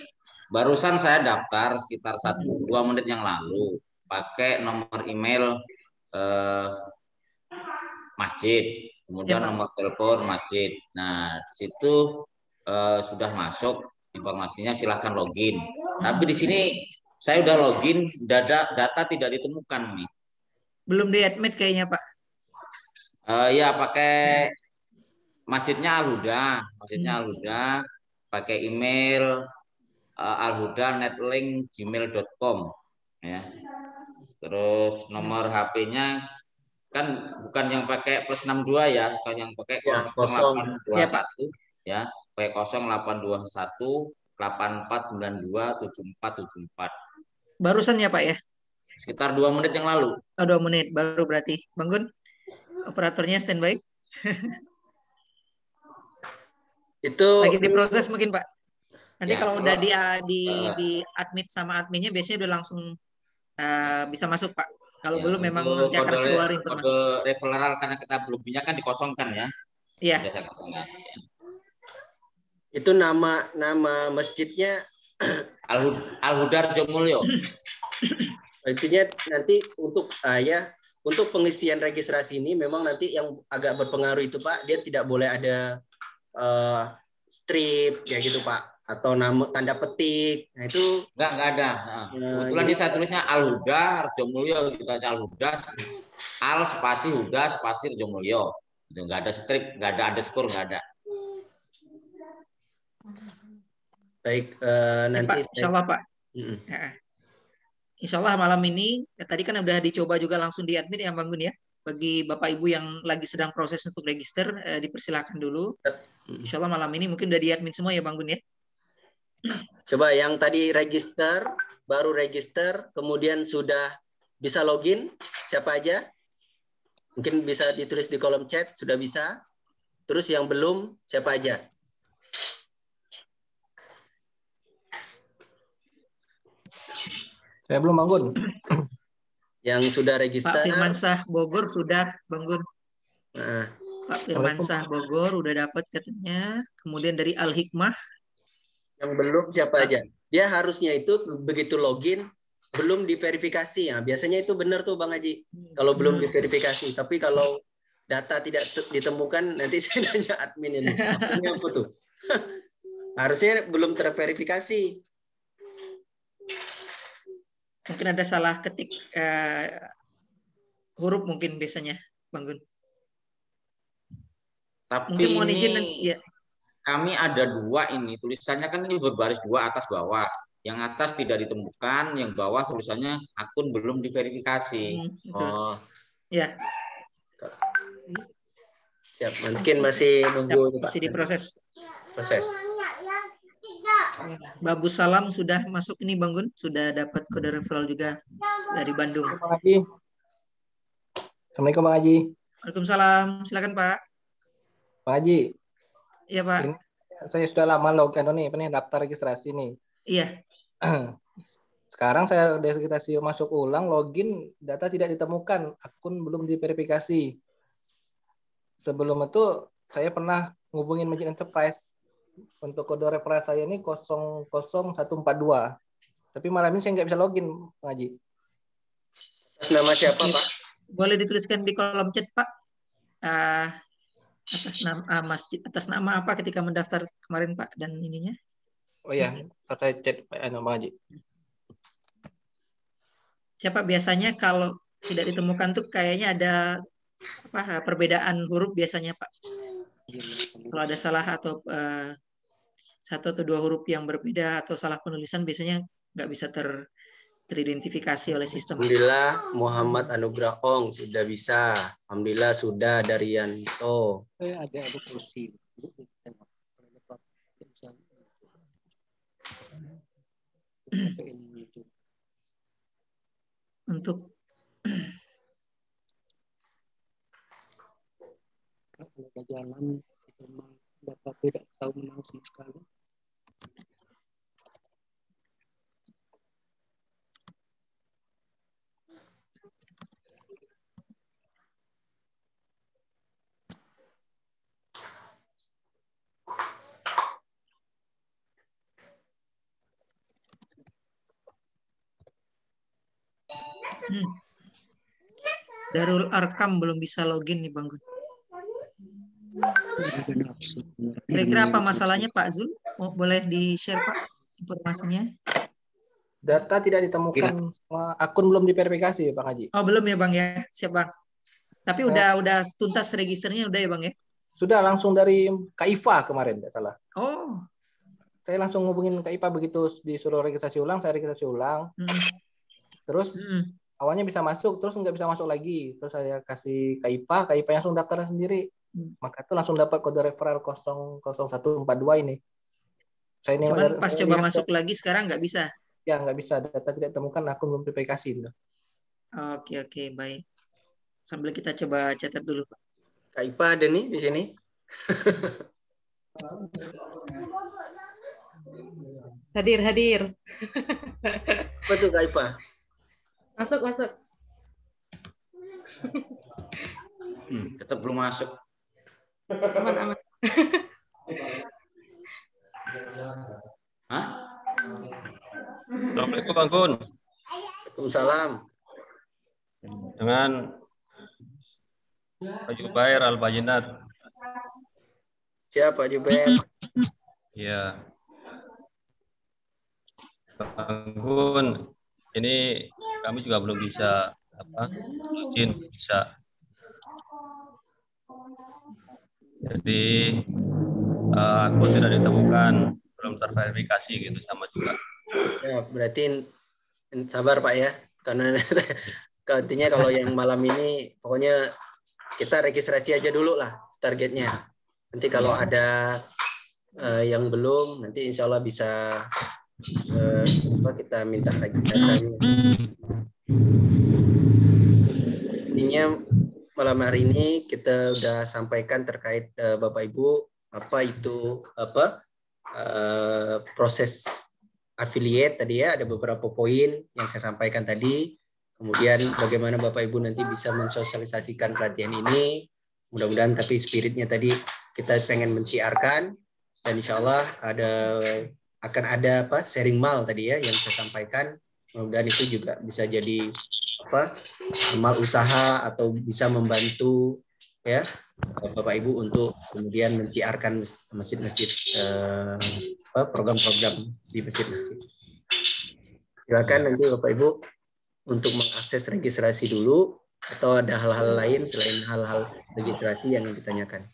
barusan saya daftar sekitar 1-2 menit yang lalu pakai nomor email masjid, kemudian nomor telepon masjid. Nah, di situ sudah masuk informasinya, silahkan login. Tapi di sini saya udah login, data tidak ditemukan nih. Belum di-admit kayaknya Pak. Ya, pakai masjidnya Al-Huda, pakai email alhuda@netlink@gmail.com ya. Terus nomor HP-nya kan bukan yang pakai +62 ya, kan yang pakai 0821 ya, pakai 0821 8492 7474. Barusan ya Pak ya? Sekitar 2 menit yang lalu. 2 menit baru berarti. Bang Gun, operatornya standby. Itu lagi diproses mungkin Pak. Nanti ya, kalau udah di admit sama adminnya biasanya udah langsung bisa masuk Pak. Kalau belum memang nanti akan keluar informasi. Kode referral karena kita belum punya kan dikosongkan ya. Iya. Itu nama masjidnya Al-Huda Jomulyo. Intinya nanti untuk untuk pengisian registrasi ini memang nanti yang agak berpengaruh itu Pak, dia tidak boleh ada strip kayak gitu Pak, atau nama tanda petik. Nah itu enggak ada. Kebetulan di saya tulisnya Al-Huda Harjomulyo, kita Al-Huda Al spasi Huda spasi Harjomulyo. Itu enggak ada strip, enggak ada underscore, enggak ada. Baik, nanti Pak, insyaallah Pak. Insyaallah malam ini tadi kan udah dicoba juga langsung di-admit ya Bang Gun ya. Bagi Bapak Ibu yang lagi sedang proses untuk register, dipersilakan dulu. Insya Allah malam ini mungkin udah di-admin semua ya Bang Gun ya. Coba yang tadi baru register, kemudian sudah bisa login, siapa aja? Mungkin bisa ditulis di kolom chat, sudah bisa. Terus yang belum, siapa aja? Saya belum Bang Gun. Yang sudah register. Pak Firmansyah Bogor sudah Bang Gun. Nah. Pak Firmansyah Bogor udah dapat katanya. Kemudian dari Al Hikmah. Yang belum siapa aja? Dia harusnya itu begitu login belum diverifikasi ya. Biasanya itu benar tuh Bang Haji. Kalau belum diverifikasi. Tapi kalau data tidak ditemukan nanti saya nanya admin ini. Ini apa tuh? Harusnya belum terverifikasi. Mungkin ada salah ketik huruf mungkin biasanya Bang Gun. Tapi mungkin mau ini izin, ya. Kami ada 2 ini, tulisannya kan ini berbaris 2 atas bawah. Yang atas tidak ditemukan, yang bawah tulisannya akun belum diverifikasi. Ya. Siap, mungkin masih nunggu masih diproses. Proses. Babu Salam sudah masuk ini Bang Gun, sudah dapat kode referral juga dari Bandung. Assalamualaikum Bang Haji. Waalaikumsalam, silakan Pak. Bang Haji. Iya Pak. Ini, saya sudah lama login nih, daftar registrasi nih. Iya. Sekarang saya registrasi masuk ulang, login, data tidak ditemukan, akun belum diverifikasi. Sebelum itu saya pernah ngubungin Masjid Enterprise. Untuk kode referral saya ini 00142. Tapi malam ini saya nggak bisa login, Bang Haji. Atas nama siapa, Pak? Boleh dituliskan di kolom chat, Pak. masjid atas nama apa ketika mendaftar kemarin Pak dan ininya? Oh ya, saya chat Pak Bang Haji. Siapa biasanya kalau tidak ditemukan tuh kayaknya ada perbedaan huruf biasanya Pak. Kalau ada salah atau satu atau dua huruf yang berbeda atau salah penulisan biasanya nggak bisa teridentifikasi oleh sistem. Alhamdulillah Muhammad Anugrah Ong sudah bisa. Alhamdulillah sudah Daryanto. Ada kursi. Untuk kalau ada jalan itu dapat tidak tahu menang sama sekali. Darul Arkam belum bisa login nih Bang Gun. Kira-kira apa masalahnya Pak Zul? Boleh di-share Pak informasinya? Data tidak ditemukan, akun belum diverifikasi Bang Haji. Oh belum ya Bang ya, siap Bang. Tapi udah tuntas registernya udah ya Bang ya? Sudah langsung dari KIFA kemarin, tidak salah. Oh. Saya langsung ngubungin KIFA begitu disuruh registrasi ulang, saya registrasi ulang. Terus awalnya bisa masuk, terus nggak bisa masuk lagi. Terus saya kasih KIFA langsung daftar sendiri. Maka itu langsung dapat kode referral 00142 ini. Saya ini cuman pas coba masuk lagi sekarang nggak bisa? Ya nggak bisa, data tidak ditemukan, akun belum diverifikasi. Oke, baik. Sambil kita coba catat dulu Pak. KIFA ada nih di sini. Hadir. Apa tuh KIFA? Masuk. Tetap belum masuk. Aman. Hah? Assalamualaikum Bang Gun. Waalaikumsalam. Dengan Pak Jubair Al-Bayinat. Siapa Jubair? Iya. Bang Gun, ini kami juga belum bisa izin bisa. Jadi akun tidak ditemukan, belum terverifikasi gitu sama juga. Ya, berarti sabar Pak ya, karena intinya kalau yang malam ini pokoknya kita registrasi aja dulu lah targetnya. Nanti kalau ada yang belum, nanti insya Allah bisa kita minta lagi datanya. Intinya malam hari ini kita udah sampaikan terkait Bapak Ibu apa itu proses affiliate tadi ya, ada beberapa poin yang saya sampaikan tadi. Kemudian bagaimana Bapak Ibu nanti bisa mensosialisasikan pelatihan ini. Mudah-mudahan tapi spiritnya tadi kita pengen mensiarkan dan insya Allah akan ada sharing mal tadi ya yang saya sampaikan. Mudah-mudahan itu juga bisa jadi amal usaha atau bisa membantu ya Bapak Ibu untuk kemudian mensiarkan masjid-masjid program-program di masjid-masjid. Silakan nanti Bapak Ibu untuk mengakses registrasi dulu atau ada hal-hal lain selain hal-hal registrasi yang ditanyakan.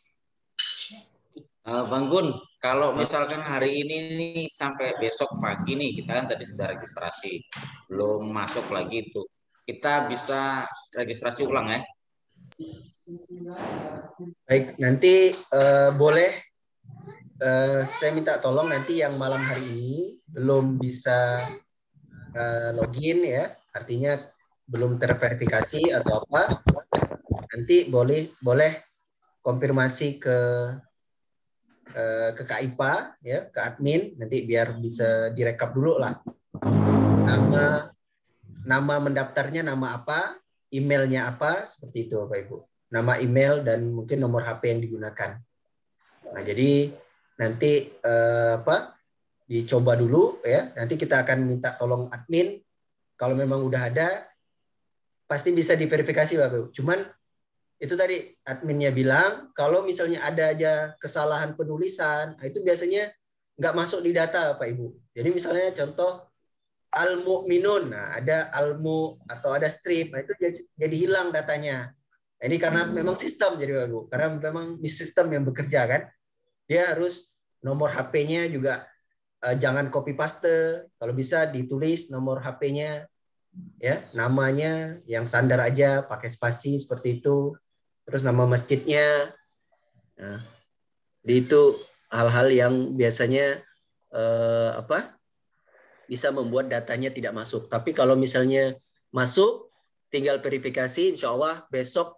Bang Gun, kalau misalkan hari ini nih sampai besok pagi nih kita kan tadi sudah registrasi, belum masuk lagi itu, kita bisa registrasi ulang ya? Baik, nanti boleh saya minta tolong nanti yang malam hari ini belum bisa login ya, artinya belum terverifikasi atau apa, nanti boleh konfirmasi ke KIPA ya, ke admin, nanti biar bisa direkap dulu lah nama mendaftarnya, nama apa, emailnya apa, seperti itu Bapak Ibu, nama email dan mungkin nomor HP yang digunakan. Nah jadi nanti dicoba dulu ya, nanti kita akan minta tolong admin kalau memang udah ada pasti bisa diverifikasi Bapak Ibu. Cuman itu tadi adminnya bilang kalau misalnya ada aja kesalahan penulisan, itu biasanya nggak masuk di data Pak Ibu. Jadi misalnya contoh al-mu'minun, nah ada almu atau ada strip, nah itu jadi hilang datanya. Nah, ini karena memang sistem jadi Pak Ibu, karena memang di sistem yang bekerja kan, dia harus nomor HP-nya juga jangan copy paste, kalau bisa ditulis nomor HP-nya, ya namanya yang standar aja, pakai spasi seperti itu, terus nama masjidnya. Nah, itu hal-hal yang biasanya bisa membuat datanya tidak masuk. Tapi kalau misalnya masuk, tinggal verifikasi, insya Allah besok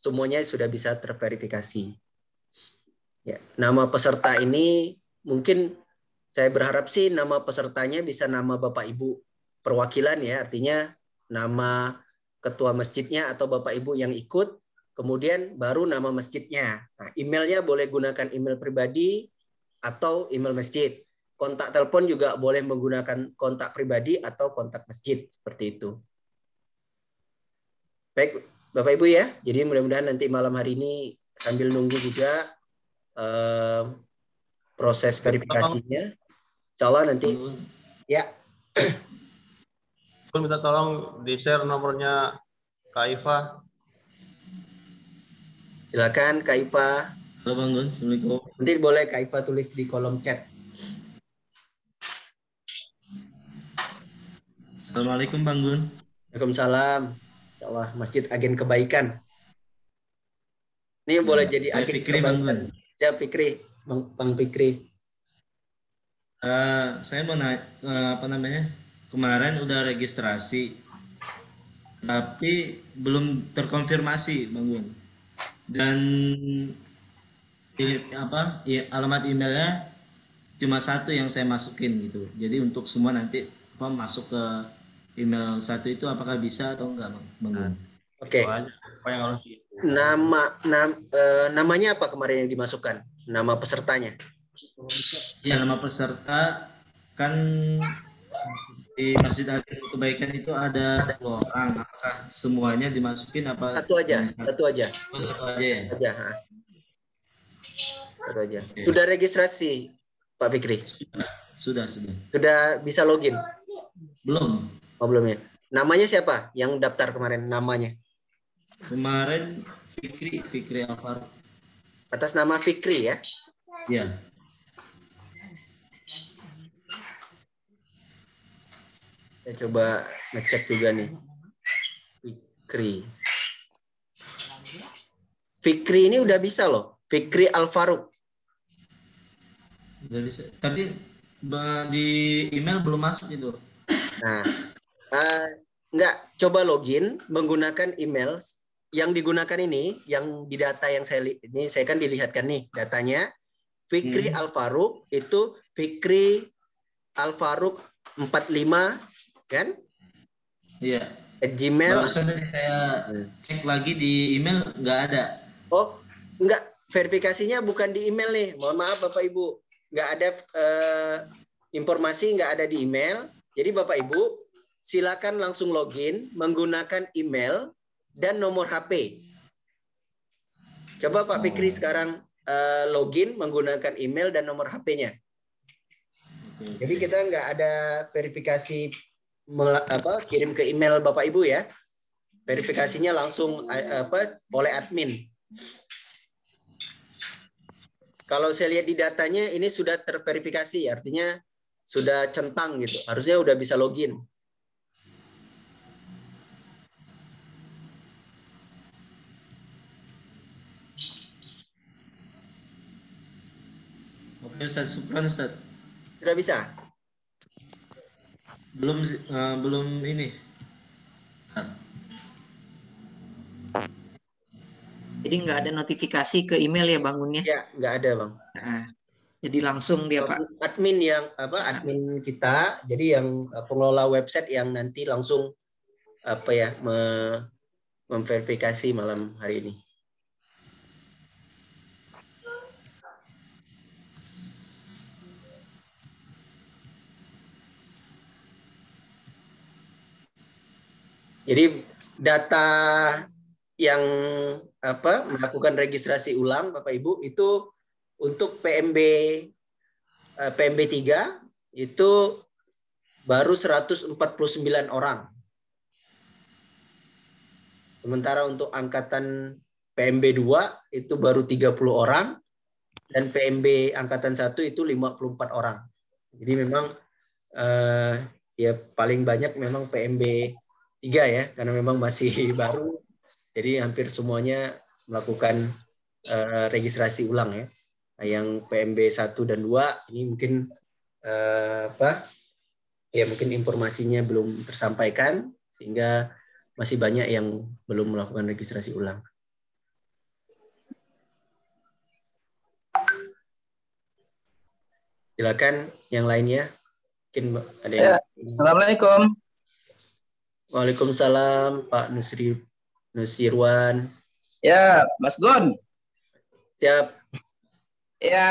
semuanya sudah bisa terverifikasi. Ya, nama peserta ini mungkin saya berharap sih nama pesertanya bisa nama Bapak Ibu perwakilan ya, artinya nama ketua masjidnya atau Bapak Ibu yang ikut, kemudian baru nama masjidnya. Nah, emailnya boleh gunakan email pribadi atau email masjid. Kontak telepon juga boleh menggunakan kontak pribadi atau kontak masjid, seperti itu. Baik, Bapak Ibu ya. Jadi mudah-mudahan nanti malam hari ini sambil nunggu juga proses verifikasinya. Insya Allah nanti ya. Minta tolong di-share nomornya Kak Iva. Silakan Kak Iva. Halo Bang Gun, Assalamualaikum. Nanti boleh Kak Iva tulis di kolom chat. Assalamualaikum Bang Gun. Waalaikumsalam. Ya Allah, Masjid Agen Kebaikan. Ini boleh jadi Saya agen Fikri Bang Gun. Siap Fikri, Bang Fikri. Saya mau apa namanya? Kemarin udah registrasi, tapi belum terkonfirmasi Bang Gun. Dan alamat emailnya cuma satu yang saya masukin gitu. Jadi untuk semua nanti masuk ke email satu itu apakah bisa atau enggak Bang Gun? Oke. Namanya apa kemarin yang dimasukkan? Nama pesertanya? Ya, nama peserta kan di Masjid Agen Kebaikan itu ada 10 orang. Apakah semuanya dimasukin apa? Satu aja. Satu aja ya. Satu aja. Sudah registrasi Pak Fikri? Sudah. Sudah bisa login? Belum. Oh, belum ya. Namanya siapa yang daftar kemarin namanya? Kemarin Fikri Alvar. Atas nama Fikri ya? Iya. Saya coba ngecek juga nih. Fikri ini udah bisa loh. Fikri Alfaruk. Udah bisa. Tapi di email belum masuk itu. Nah, enggak, coba login menggunakan email yang digunakan ini, yang di data yang saya kan dilihatkan nih datanya. Fikri Alfaruk itu Fikri Alfaruk 45 kan? Iya. @gmail. Barusan tadi saya cek lagi di email nggak ada. Oh, enggak, verifikasinya bukan di email nih. Mohon maaf Bapak Ibu, nggak ada informasi, nggak ada di email. Jadi Bapak Ibu silakan langsung login menggunakan email dan nomor HP. Coba Pak Fikri sekarang login menggunakan email dan nomor HP-nya. Jadi kita nggak ada verifikasi kirim ke email Bapak Ibu ya. Verifikasinya langsung oleh admin. Kalau saya lihat di datanya ini sudah terverifikasi, artinya sudah centang gitu. Harusnya udah bisa login. Oke Ustaz, syukran Ustaz. Sudah bisa? Belum ini. Jadi nggak ada notifikasi ke email ya Bang Gun ya? Ya, nggak ada Bang. Nah, jadi langsung dia Pak. Admin admin kita, jadi yang pengelola website yang nanti langsung memverifikasi malam hari ini. Jadi data yang melakukan registrasi ulang Bapak Ibu itu untuk PMB 3 itu baru 149 orang. Sementara untuk angkatan PMB 2 itu baru 30 orang dan PMB angkatan 1 itu 54 orang. Jadi memang ya paling banyak memang PMB 3 ya, karena memang masih baru. Jadi hampir semuanya melakukan registrasi ulang ya. Nah, yang PMB 1 dan 2 ini mungkin ya mungkin informasinya belum tersampaikan sehingga masih banyak yang belum melakukan registrasi ulang. Silakan yang lainnya. Mungkin ada yang... Assalamualaikum. Waalaikumsalam Pak Nusirwan. Ya, Mas Gun. Siap. Ya,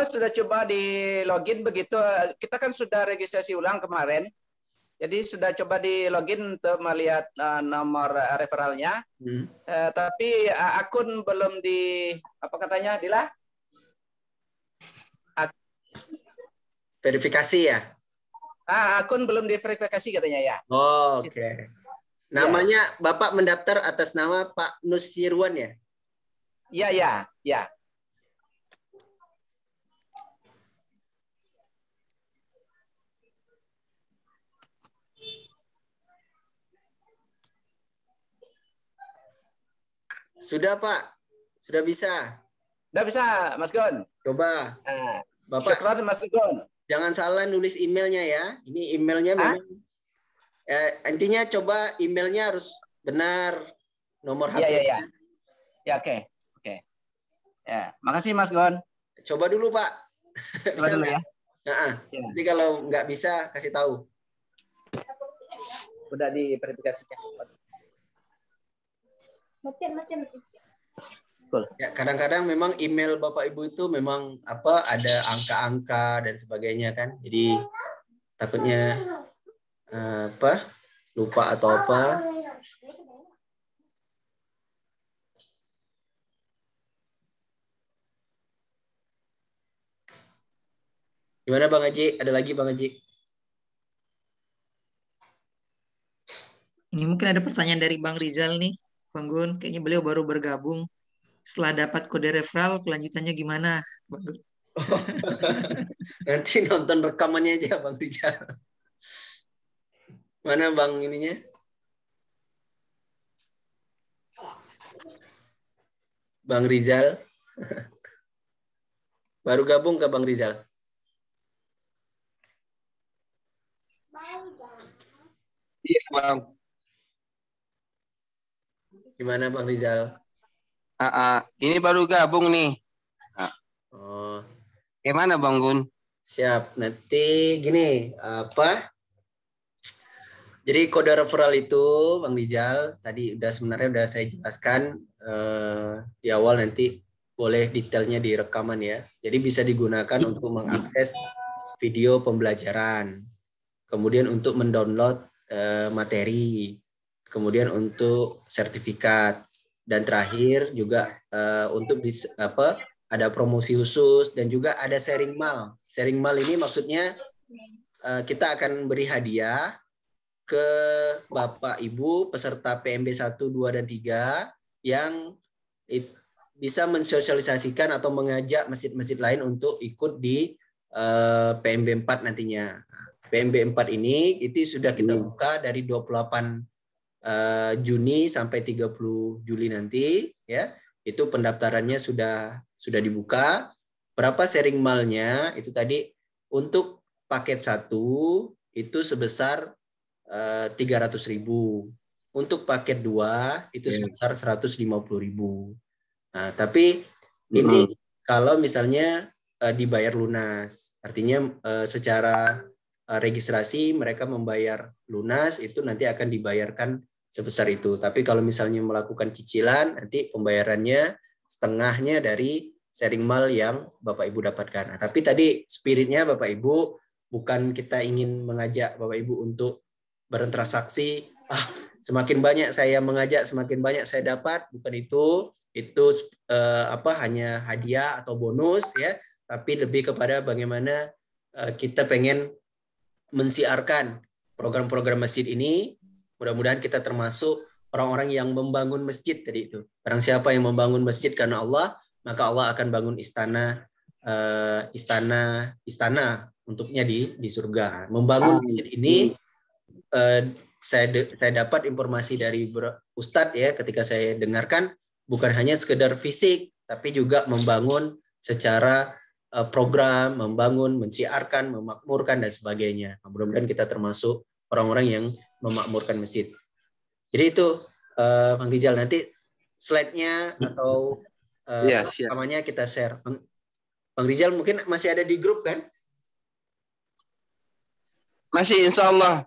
sudah coba di login begitu. Kita kan sudah registrasi ulang kemarin. Jadi sudah coba di login untuk melihat nomor referralnya. Tapi akun belum di Dila? Verifikasi ya? Akun belum diverifikasi katanya ya. Oh, oke. Namanya Bapak mendaftar atas nama Pak Nusirwan ya? Iya. Sudah Pak? Sudah bisa? Sudah bisa, Mas Gun. Coba. Bapak, syukur, Mas Gun. Jangan salah nulis emailnya ya. Ini emailnya memang. Intinya coba emailnya harus benar. Nomor HP. Iya. Ya, oke. Ya, makasih Mas Gun. Coba dulu Pak. Coba dulu ya. Jadi kalau nggak bisa kasih tahu. Udah diverifikasinya. Ya, kadang-kadang memang email Bapak Ibu itu memang ada angka-angka dan sebagainya kan. Jadi takutnya lupa atau apa. Gimana Bang Haji? Ada lagi Bang Haji? Ini mungkin ada pertanyaan dari Bang Rizal nih, Bang Gun. Kayaknya beliau baru bergabung. Setelah dapat kode referral, kelanjutannya gimana, Bang Gun? Nanti nonton rekamannya aja Bang Rizal. Mana Bang ininya? Bang Rizal. Baru gabung ke Bang Rizal? Iya Bang. Gimana Bang Rizal? Ini baru gabung nih. Oh. Gimana Bang Gun? Siap. Nanti gini, jadi kode referral itu Bang Rizal tadi sebenarnya udah saya jelaskan di awal, nanti boleh detailnya di rekaman ya. Jadi bisa digunakan untuk mengakses video pembelajaran. Kemudian untuk mendownload materi. Kemudian untuk sertifikat. Dan terakhir juga untuk ada promosi khusus dan juga ada sharing mal. Sharing mal ini maksudnya kita akan beri hadiah ke Bapak Ibu peserta PMB 1, 2, dan 3 yang bisa mensosialisasikan atau mengajak masjid-masjid lain untuk ikut di PMB 4 nantinya. PMB 4 ini itu sudah kita buka dari 28 Juni sampai 30 Juli nanti ya. Itu pendaftarannya sudah dibuka. Berapa sharing malnya? Itu tadi untuk paket 1 itu sebesar 300.000. Untuk paket 2 itu sebesar 150.000. Nah, tapi ini kalau misalnya dibayar lunas. Artinya secara registrasi mereka membayar lunas, itu nanti akan dibayarkan sebesar itu. Tapi kalau misalnya melakukan cicilan, nanti pembayarannya setengahnya dari sharing mal yang Bapak Ibu dapatkan. Nah, tapi tadi spiritnya Bapak Ibu bukan kita ingin mengajak Bapak Ibu untuk bertransaksi, semakin banyak saya mengajak, semakin banyak saya dapat. Bukan itu hanya hadiah atau bonus ya, tapi lebih kepada bagaimana kita pengen mensiarkan program-program masjid ini. Mudah-mudahan kita termasuk orang-orang yang membangun masjid tadi itu. Barang siapa yang membangun masjid karena Allah, maka Allah akan bangun istana untuknya di surga. Membangun masjid ini, saya dapat informasi dari Ustadz ya, ketika saya dengarkan, bukan hanya sekedar fisik, tapi juga membangun secara program, membangun, mensiarkan, memakmurkan dan sebagainya. Mudah-mudahan kita termasuk orang-orang yang memakmurkan masjid. Jadi itu Bang Rijal, nanti slide-nya atau namanya kita share. Bang Rijal mungkin masih ada di grup kan? Masih, insya Allah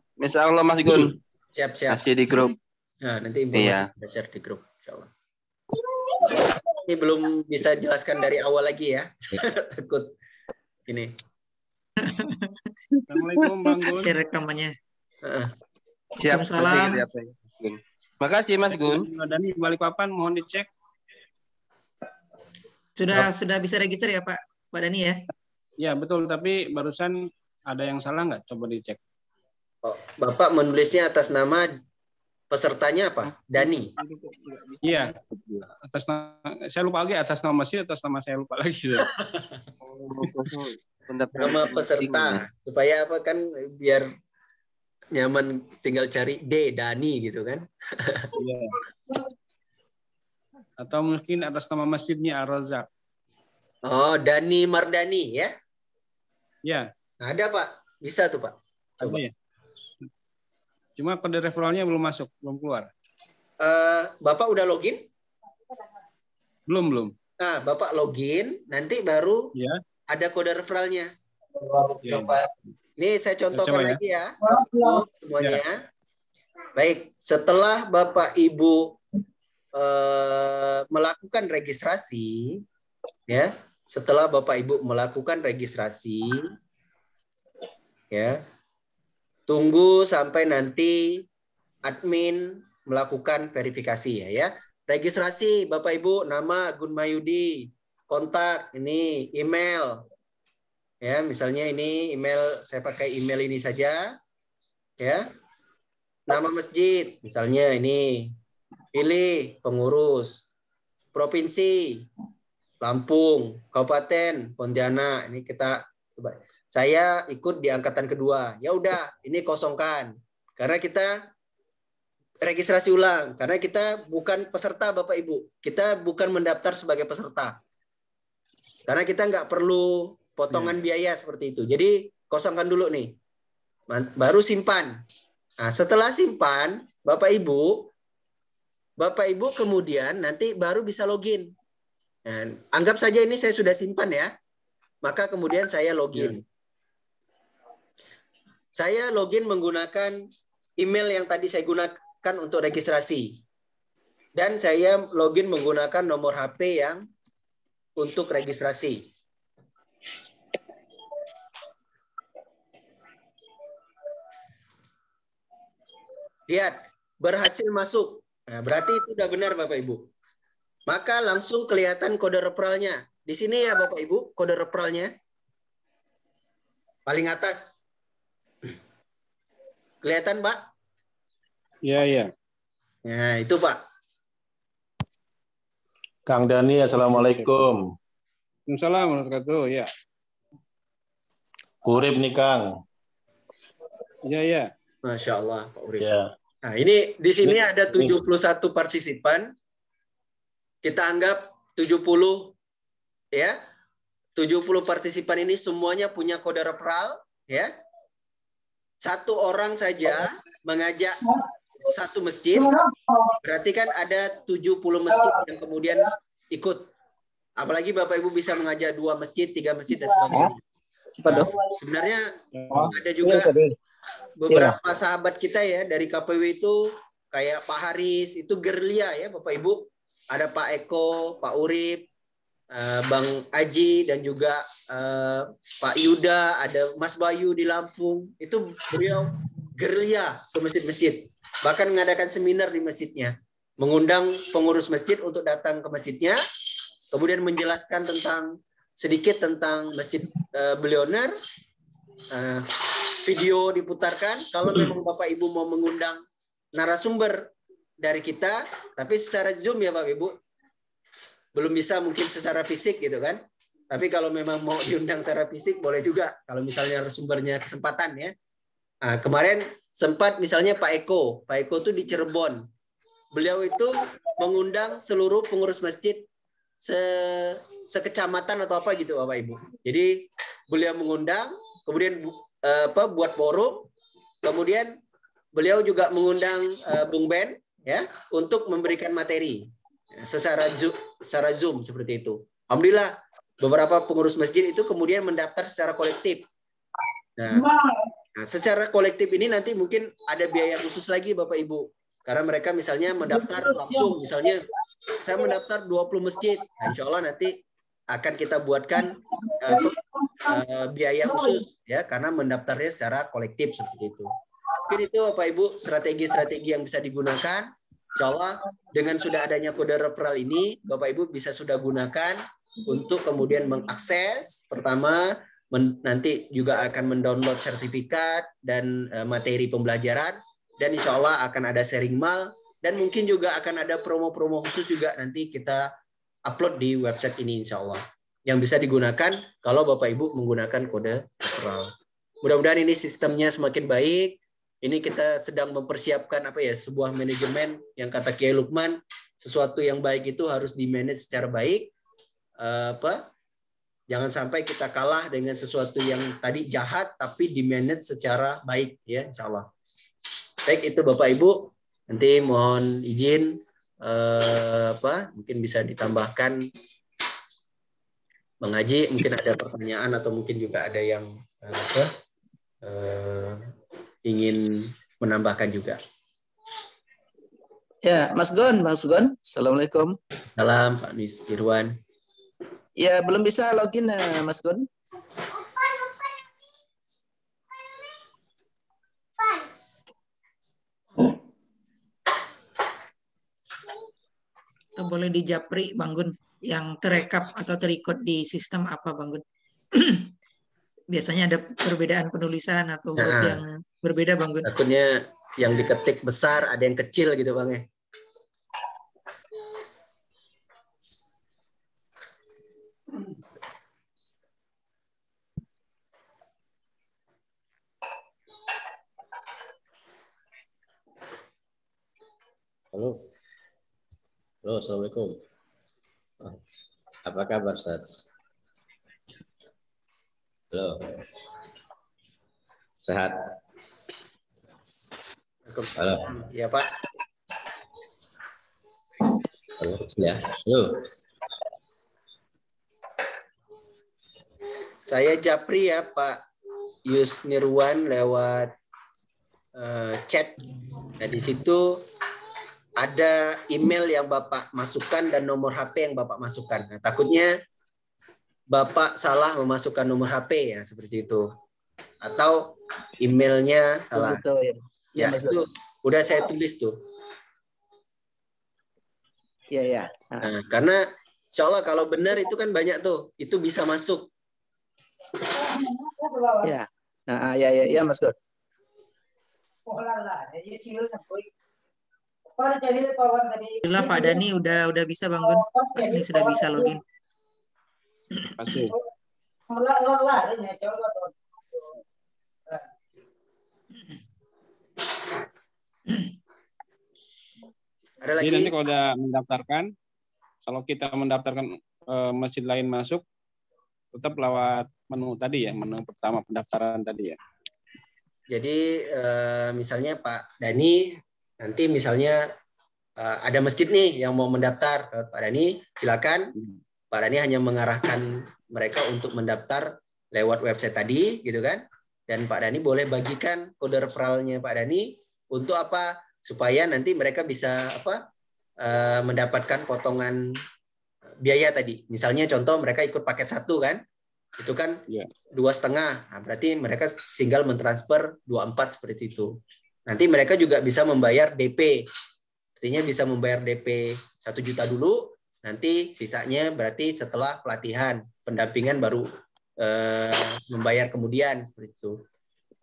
Mas Gun. Siap. Masih di grup. Nah, nanti informasi kita share di grup, insya Allah. Ini belum bisa jelaskan dari awal lagi ya. Takut ini. Assalamualaikum Bang Gun. Share rekamannya. Siap. Salam. Makasih Mas Gun. Dani Balikpapan, mohon dicek. Sudah bisa register ya Pak Dani ya? Ya betul, tapi barusan ada yang salah nggak? Coba dicek. Bapak menulisnya atas nama pesertanya apa? Dani. Iya. Saya lupa lagi atas nama masjid, atas nama saya lupa lagi. Nama peserta supaya apa kan biar nyaman, tinggal cari D Dani gitu kan. Iya. Atau mungkin atas nama masjidnya Ar-Razak. Oh, Dani Mardani ya? Ya. Ada Pak, bisa tuh Pak. Coba. Ada ya? Cuma kode referralnya belum masuk, belum keluar. Bapak udah login? Belum. Nah, Bapak login, nanti baru ada kode referralnya. Ya. Ini saya contohkan lagi ya, semuanya. Ya. Baik, setelah Bapak Ibu melakukan registrasi, ya, setelah Bapak Ibu melakukan registrasi, ya, tunggu sampai nanti admin melakukan verifikasi ya. Registrasi Bapak Ibu, nama Gun Mayudi, kontak ini, email. Ya, misalnya ini email, saya pakai email ini saja. Ya. Nama masjid, misalnya ini. Pilih pengurus. Provinsi Lampung, Kabupaten Pontianak. Ini kita coba. Saya ikut di angkatan kedua. Ya udah, ini kosongkan. Karena kita registrasi ulang. Karena kita bukan peserta Bapak Ibu. Kita bukan mendaftar sebagai peserta. Karena kita nggak perlu potongan biaya seperti itu. Jadi kosongkan dulu nih. Baru simpan. Nah, setelah simpan, Bapak Ibu kemudian nanti baru bisa login. Nah, anggap saja ini saya sudah simpan ya. Maka kemudian saya login. Saya login menggunakan email yang tadi saya gunakan untuk registrasi. Dan saya login menggunakan nomor HP yang untuk registrasi. Lihat, berhasil masuk. Nah, berarti itu sudah benar Bapak Ibu. Maka langsung kelihatan kode referralnya. Di sini ya Bapak Ibu, kode referralnya. Paling atas. Kelihatan Pak? Iya. Nah, itu Pak. Kang Dani, Assalamualaikum. Waalaikumsalam warahmatullahi wabarakatuh. Ya. Urip nih Kang. Iya. Masya Allah Pak Urip. Ya. Nah, ini di sini ada 71 partisipan. Kita anggap 70 ya. 70 partisipan ini semuanya punya kode referral ya. Satu orang saja mengajak satu masjid, berarti kan ada 70 masjid yang kemudian ikut. Apalagi Bapak Ibu bisa mengajak 2 masjid, 3 masjid dan sebagainya. Nah, sebenarnya ada juga beberapa sahabat kita ya dari KPW itu kayak Pak Haris, itu gerilya ya Bapak Ibu. Ada Pak Eko, Pak Urip, Bang Aji dan juga Pak Yuda, ada Mas Bayu di Lampung. Itu beliau gerilya ke masjid-masjid. bahkan mengadakan seminar di masjidnya, mengundang pengurus masjid untuk datang ke masjidnya, kemudian menjelaskan sedikit tentang Masjid Billionaire. Video diputarkan. Kalau memang Bapak Ibu mau mengundang narasumber dari kita, tapi secara Zoom ya Bapak Ibu, belum bisa mungkin secara fisik gitu kan. Tapi kalau memang mau diundang secara fisik boleh juga. Kalau misalnya narasumbernya kesempatan ya. Kemarin sempat misalnya Pak Eko itu di Cirebon. Beliau itu mengundang seluruh pengurus masjid sekecamatan atau apa gitu Bapak Ibu. Jadi beliau mengundang, kemudian buat forum, kemudian beliau juga mengundang Bung Ben ya untuk memberikan materi secara Zoom seperti itu. Alhamdulillah beberapa pengurus masjid itu kemudian mendaftar secara kolektif. Nah, secara kolektif ini nanti mungkin ada biaya khusus lagi Bapak Ibu. Karena mereka misalnya mendaftar langsung, misalnya saya mendaftar 20 masjid. Nah, insya Allah nanti akan kita buatkan biaya khusus ya karena mendaftarnya secara kolektif seperti itu. Mungkin itu Bapak Ibu strategi-strategi yang bisa digunakan. Insya Allah dengan sudah adanya kode referral ini Bapak Ibu bisa sudah gunakan untuk kemudian mengakses pertama nanti juga akan mendownload sertifikat dan materi pembelajaran dan insya Allah akan ada sharing mal dan mungkin juga akan ada promo-promo khusus juga nanti kita upload di website ini insya Allah yang bisa digunakan kalau Bapak Ibu menggunakan kode referral. Mudah-mudahan ini sistemnya semakin baik. Ini kita sedang mempersiapkan sebuah manajemen yang kata Kiai Lukman, sesuatu yang baik itu harus di-manage secara baik. Jangan sampai kita kalah dengan sesuatu yang tadi jahat tapi di-manage secara baik ya insyaallah. Baik itu Bapak Ibu, nanti mohon izin mungkin bisa ditambahkan mengaji, mungkin ada pertanyaan atau mungkin juga ada yang ingin menambahkan juga. Ya, Mas Gon. Assalamualaikum. Salam Pak Nis Irwan. Ya, belum bisa login Mas Gon. Boleh dijapri Bang Gun yang terekap atau terikut di sistem apa Bang Gun? Biasanya ada perbedaan penulisan atau huruf yang berbeda Bang Gun. Takutnya yang diketik besar, ada yang kecil gitu Bang ya. Halo. Halo, Assalamualaikum. Apa kabar, Ustaz? Halo. Sehat? Halo. Iya, Pak. Halo, ya. Halo. Saya Japri ya, Pak Yusnirwan lewat chat. Nah, di situ ada email yang Bapak masukkan dan nomor HP yang Bapak masukkan. Nah, takutnya Bapak salah memasukkan nomor HP ya seperti itu. Atau emailnya salah. Betul, ya. Ya, itu udah saya tulis tuh. Iya, ya. Nah, karena insya Allah kalau benar itu kan banyak tuh. Itu bisa masuk. Ya. Nah, ya Mas Gun. Alhamdulillah Pak Dani udah bisa Bang Gun. Ini sudah bisa login. Kasih. Ada lagi? Jadi nanti kalau udah mendaftarkan, kalau kita mendaftarkan masjid lain masuk, tetap lewat menu tadi ya, menu pertama pendaftaran tadi ya. Jadi misalnya Pak Dani, nanti misalnya ada masjid nih yang mau mendaftar ke Pak Dani, silakan. Pak Dani hanya mengarahkan mereka untuk mendaftar lewat website tadi, gitu kan? Dan Pak Dani boleh bagikan kode referralnya Pak Dani untuk apa? Supaya nanti mereka bisa mendapatkan potongan biaya tadi. Misalnya contoh mereka ikut paket 1 kan? Itu kan 2,5. Nah, berarti mereka tinggal mentransfer 24 seperti itu. nanti mereka juga bisa membayar DP. Artinya bisa membayar DP 1 juta dulu, nanti sisanya berarti setelah pelatihan, pendampingan baru membayar kemudian seperti itu.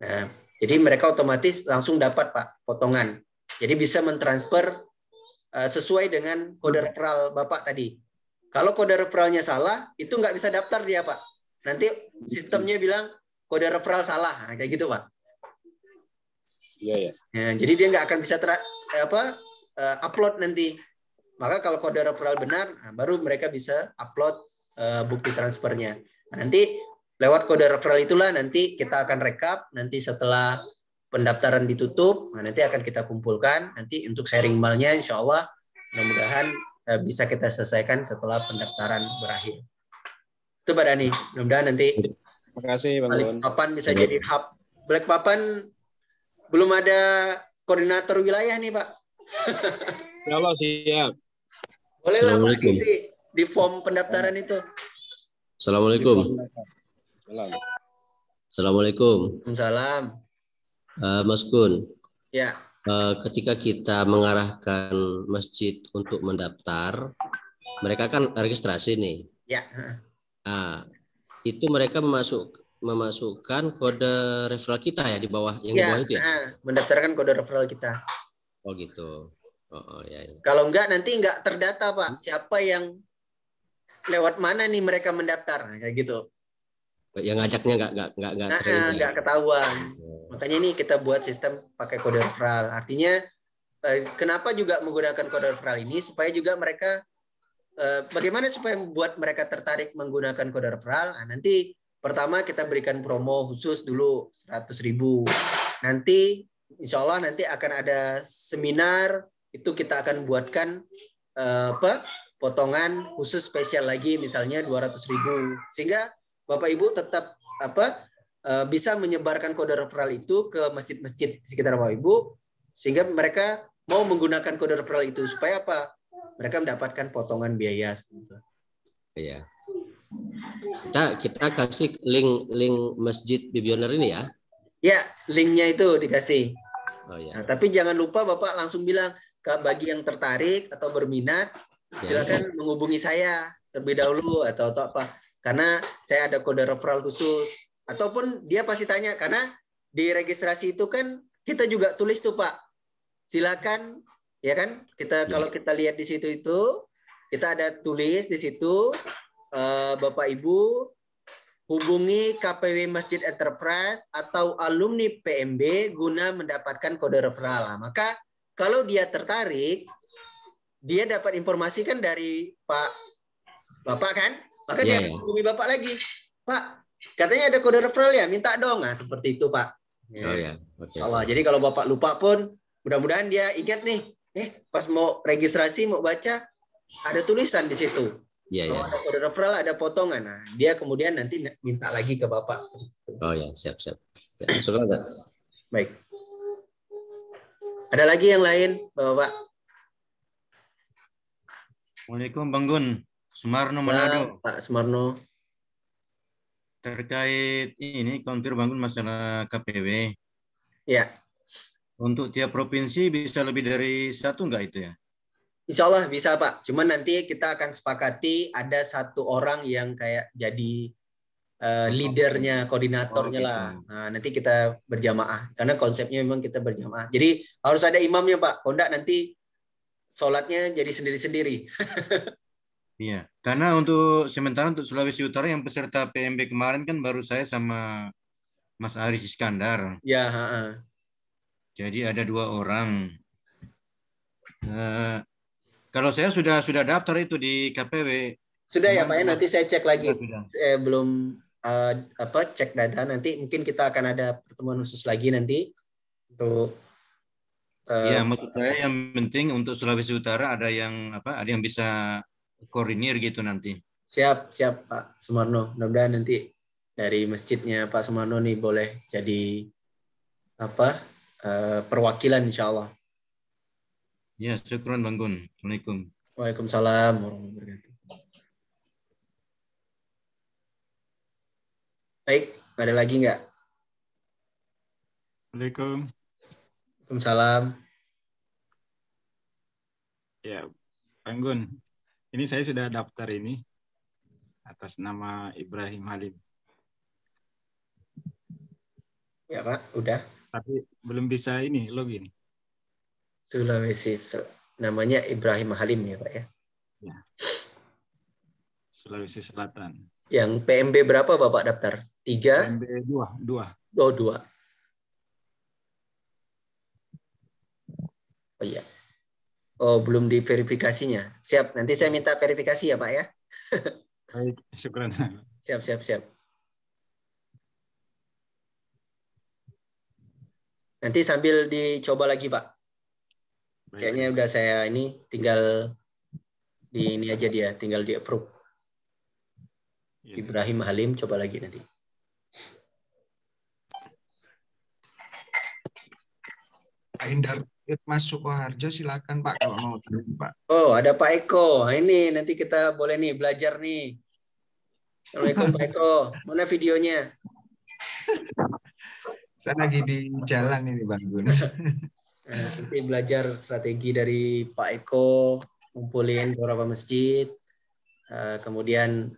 Nah, jadi mereka otomatis langsung dapat Pak potongan. Jadi bisa mentransfer sesuai dengan kode referral Bapak tadi. Kalau kode referralnya salah, itu nggak bisa daftar dia Pak. Nanti sistemnya bilang kode referral salah, nah, kayak gitu Pak. Iya ya. Nah, jadi dia nggak akan bisa upload nanti. Maka kalau kode referral benar, nah, baru mereka bisa upload bukti transfernya. Nah, nanti lewat kode referral itulah nanti kita akan rekap. Nanti setelah pendaftaran ditutup, nah, nanti akan kita kumpulkan. Nanti untuk sharing malnya, insya Allah mudah-mudahan bisa kita selesaikan setelah pendaftaran berakhir. Itu Pak Dani. Mudah-mudahan nanti Terima kasih Bang Gun. Balikpapan bisa jadi hub. Balikpapan belum ada koordinator wilayah nih Pak. Ya Allah, siap. Boleh lah Pak isi di form pendaftaran itu. Assalamualaikum. Assalamualaikum. Waalaikumsalam. Mas Gun. Ya. Ketika kita mengarahkan masjid untuk mendaftar, mereka kan registrasi nih. Ya. Itu mereka memasukkan kode referral kita ya di bawah yang di bawah itu ya. Mendaftarkan kode referral kita. Oh gitu. Oh ya. Kalau enggak nanti enggak terdata Pak. Siapa yang lewat mana nih mereka mendaftar, nah, kayak gitu. Yang ngajaknya enggak ketahuan. Makanya ini kita buat sistem pakai kode referral. Artinya kenapa juga menggunakan kode referral ini supaya juga mereka bagaimana supaya membuat mereka tertarik menggunakan kode referral. Nah, nanti pertama kita berikan promo khusus dulu 100.000. Nanti insya Allah nanti akan ada seminar itu kita akan buatkan potongan khusus spesial lagi misalnya 200.000 sehingga Bapak Ibu tetap bisa menyebarkan kode referral itu ke masjid-masjid di sekitar Bapak Ibu sehingga mereka mau menggunakan kode referral itu supaya apa? Mereka mendapatkan potongan biaya. Iya. Kita kasih link masjid Bibioner ini ya. Ya, linknya itu dikasih. Oh ya. Nah, tapi jangan lupa Bapak langsung bilang bagi yang tertarik atau berminat silakan menghubungi saya terlebih dahulu atau apa. Karena saya ada kode referral khusus. Ataupun dia pasti tanya karena di registrasi itu kan kita juga tulis tuh Pak. Silakan ya kan? Kalau kita lihat di situ itu kita ada tulis di situ Bapak Ibu hubungi KPW Masjid Enterprise atau alumni PMB guna mendapatkan kode referral. Nah, maka kalau dia tertarik, dia dapat informasi kan dari Bapak kan? Maka dia hubungi Bapak lagi. Pak, katanya ada kode referral ya, minta dong. Nah, seperti itu Pak. Oh ya. Okay. Jadi kalau Bapak lupa pun, mudah-mudahan dia ingat nih. Pas mau registrasi, mau baca, ada tulisan di situ. Kalau ada kode referral, ada potongan. Nah, dia kemudian nanti minta lagi ke Bapak. Oh ya, siap. Ya, masuk enggak? Baik. Ada lagi yang lain, Bapak? Assalamualaikum Bang Gun. Sumarno Manado. Pak Sumarno. Terkait ini konfir Bang Gun masalah KPW. Ya. Untuk tiap provinsi bisa lebih dari 1 enggak itu ya? Insya Allah bisa Pak. Cuman nanti kita akan sepakati ada 1 orang yang kayak jadi leadernya, koordinatornya lah. Nah, nanti kita berjamaah. Karena konsepnya memang kita berjamaah. Jadi harus ada imamnya Pak. Kalau enggak nanti sholatnya jadi sendiri-sendiri. Iya. Karena untuk sementara untuk Sulawesi Utara yang peserta PMB kemarin kan baru saya sama Mas Aris Iskandar. Ya. Jadi ada 2 orang. Kalau saya sudah daftar itu di KPW. Sudah ya Pak ya, nanti saya cek lagi. Belum cek data, nanti mungkin kita akan ada pertemuan khusus lagi nanti untuk ya, maksud saya yang penting untuk Sulawesi Utara ada yang bisa koordinir gitu nanti. Siap Pak Sumarno. Mudah-mudahan nanti dari masjidnya Pak Sumarno nih boleh jadi perwakilan insya Allah. Ya, syukron Bang Gun. Assalamualaikum. Waalaikumsalam warahmatullahi wabarakatuh. Baik, ada lagi nggak? Assalamualaikum. Waalaikumsalam. Ya, Bang Gun, ini saya sudah daftar ini atas nama Ibrahim Halim. Ya Pak, udah. Tapi belum bisa ini login. Sulawesi, namanya Ibrahim Halim ya Pak ya? Ya. Sulawesi Selatan. Yang PMB berapa Bapak daftar? 3? PMB 2. Oh, 2. Oh iya. Oh, belum diverifikasinya. Siap, nanti saya minta verifikasi ya Pak ya. Baik, syukran. Siap. Nanti sambil dicoba lagi Pak. Kayaknya udah saya ini tinggal di ini aja dia, tinggal di approve. Ibrahim Halim, coba lagi nanti. Pak Indar Mas Sukoharjo, silakan Pak kalau mau Pak. Oh, ada Pak Eko. Nah, ini nanti kita boleh nih belajar nih. Assalamualaikum Pak Eko. Mana videonya? Saya lagi di jalan ini Bang Gun. Nah, nanti belajar strategi dari Pak Eko, ngumpulin beberapa masjid, kemudian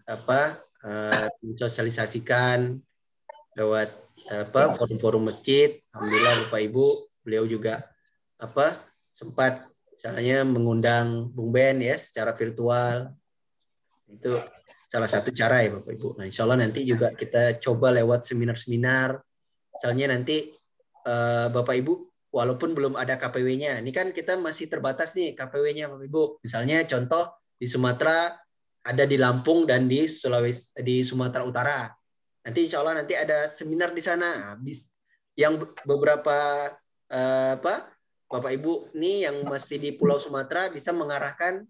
mensosialisasikan lewat forum-forum masjid. Alhamdulillah Bapak Ibu, beliau juga sempat misalnya mengundang Bung Ben ya secara virtual. Itu salah satu cara ya Bapak Ibu. Nah, insya Allah nanti juga kita coba lewat seminar-seminar. Misalnya nanti Bapak Ibu, walaupun belum ada KPW-nya, ini kan kita masih terbatas nih KPW-nya Bapak Ibu. Misalnya contoh di Sumatera ada di Lampung dan di Sulawesi, di Sumatera Utara. Nanti insya Allah nanti ada seminar di sana. Yang beberapa Bapak Ibu nih yang masih di Pulau Sumatera bisa mengarahkan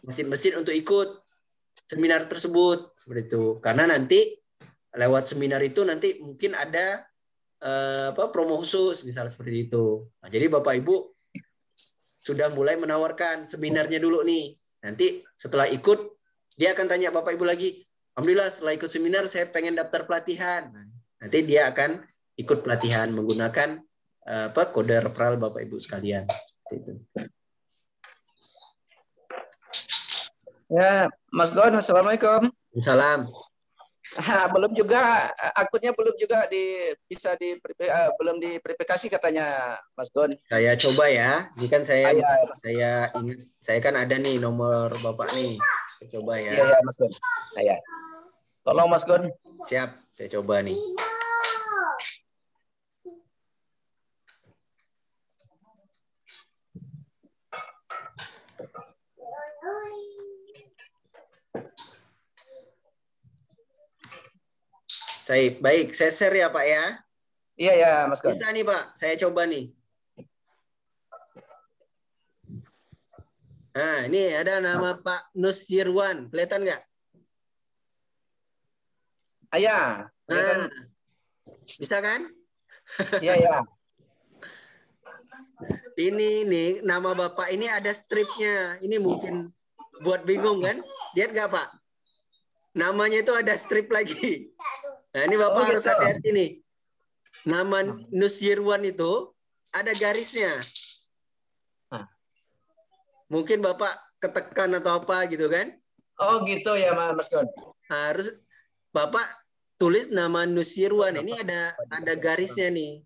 masjid-masjid untuk ikut seminar tersebut seperti itu. Karena nanti lewat seminar itu nanti mungkin ada promo khusus misalnya seperti itu. Nah, jadi Bapak Ibu sudah mulai menawarkan seminarnya dulu nih. Nanti setelah ikut dia akan tanya Bapak Ibu lagi, alhamdulillah setelah ikut seminar saya pengen daftar pelatihan. Nah, nanti dia akan ikut pelatihan menggunakan kode referral Bapak Ibu sekalian. Itu. Ya, Mas Gon, assalamualaikum. Salam. Belum juga akunnya belum juga belum diverifikasi katanya Mas Gon. Saya coba ya. Ini kan saya ingat, saya kan ada nih nomor Bapak nih. Saya coba ya. Iya, Mas Gon. Ya. Tolong Mas Gon. Siap, saya coba nih. Baik, saya share ya Pak ya. Iya ya Mas Gon. Bisa nih Pak, saya coba nih. Nah ini ada nama Pak Nusirwan, kelihatan nggak? Iya. Nah, bisa kan? Iya ya. Ini nih nama Bapak ini ada stripnya. Ini mungkin buat bingung kan? Lihat nggak Pak? Namanya itu ada strip lagi. Nah ini Bapak harus hati-hati nih. Nama Nusirwan itu ada garisnya. Mungkin Bapak ketekan atau apa gitu kan? Oh gitu ya Mas Gon. Harus Bapak tulis nama Nusirwan. Ini ada garisnya nih.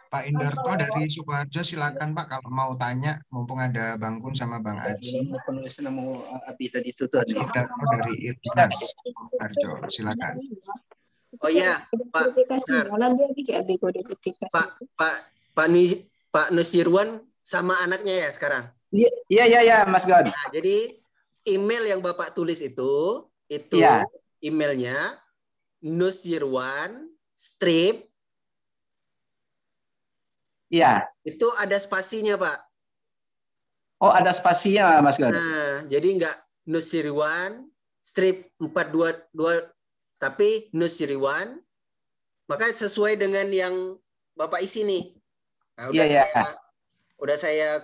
Pak Indarto dari Sukoharjo, silakan Pak kalau mau tanya, mumpung ada Bang Kun sama Bang Aji. Penulis nama Abi tadi itu tuh. Indarto dari Irfan Sukoharjo, silakan. Oh iya, Pak Nusirwan sama anaknya ya sekarang. Iya Mas Gon. Nah, jadi email yang Bapak tulis itu ya. Emailnya Nusirwan strip. Iya. Itu ada spasinya Pak. Oh ada spasinya Mas Gon. Nah, jadi enggak Nusirwan strip 422 tapi Nusirwan Maka sesuai dengan yang Bapak isi nih. Nah, udah saya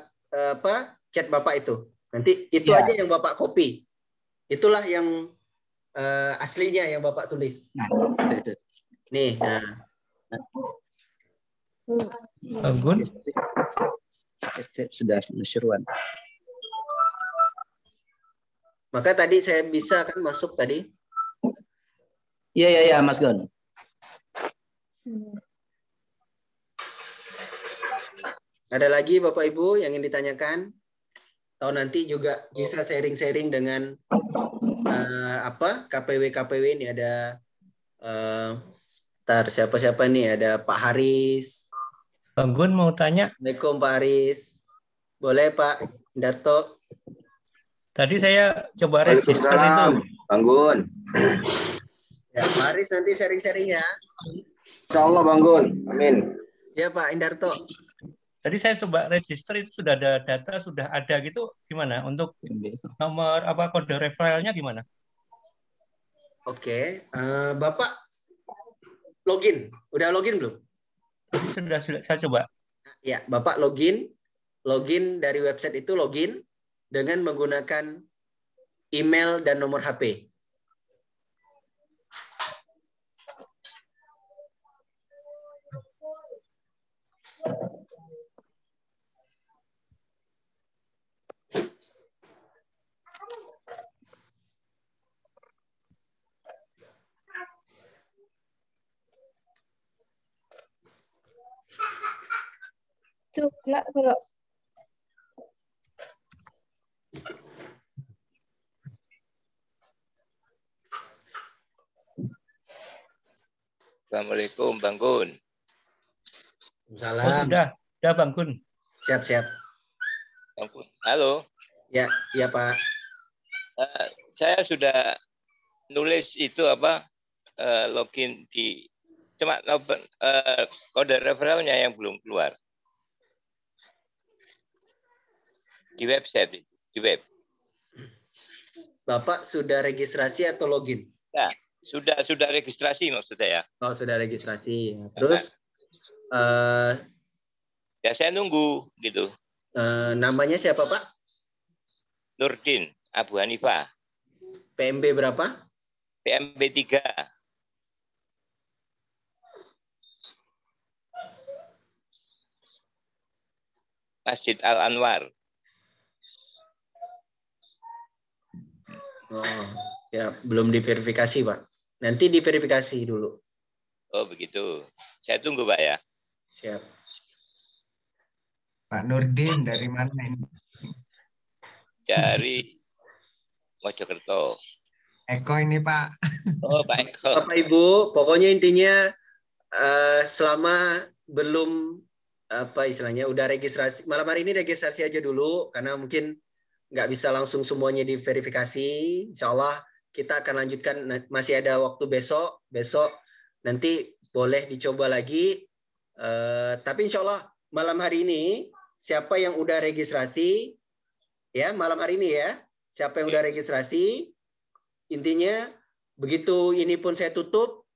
chat Bapak itu. Nanti itu aja yang Bapak copy. Itulah yang aslinya yang Bapak tulis. Itu. Nih, nah. Gun sudah Nusirwan. Maka tadi saya bisa kan masuk tadi. Iya Mas Gun. Ada lagi Bapak Ibu yang ingin ditanyakan? Atau nanti juga bisa sharing-sharing dengan KPW ini ada siapa-siapa nih, ada Pak Haris. Bang Gun mau tanya. Assalamualaikum Pak Haris. Boleh Pak Darto. Tadi saya coba register itu. Bang Gun. Ya, Pak Haris nanti sharing-sharing ya. Insya Allah Bang Gun. Amin. Ya Pak Indarto. Tadi saya coba register itu sudah ada data, sudah ada gitu, gimana? Untuk nomor kode referralnya gimana? Oke, Bapak login. Udah login belum? Sudah saya coba. Ya, Bapak login dari website itu login dengan menggunakan email dan nomor HP. Coklat kalau Assalamualaikum Bang Gun. Salam. Oh, sudah Bang Gun. Siap. Bang Gun. Halo. Ya Pak. Saya sudah nulis itu login di cuma kode referralnya yang belum keluar di website, di web. Bapak sudah registrasi atau login? Ya, sudah registrasi maksud saya. Oh, sudah registrasi. Terus ya saya nunggu gitu. Namanya siapa Pak? Nurdin Abu Hanifah. PMB berapa? PMB 3. Masjid Al-Anwar. Oh, ya belum diverifikasi Pak. Nanti diverifikasi dulu. Oh begitu. Saya tunggu Pak ya. Siap. Pak Nurdin dari mana ini? Dari Mojokerto. Eko ini Pak. Oh Pak Eko. Bapak Ibu, pokoknya intinya selama belum istilahnya udah registrasi, malam hari ini registrasi aja dulu karena mungkin nggak bisa langsung semuanya diverifikasi. Insya Allah kita akan lanjutkan, masih ada waktu besok nanti boleh dicoba lagi. Tapi insya Allah malam hari ini siapa yang udah registrasi ya malam hari ini ya, siapa yang udah registrasi, intinya begitu ini pun saya tutup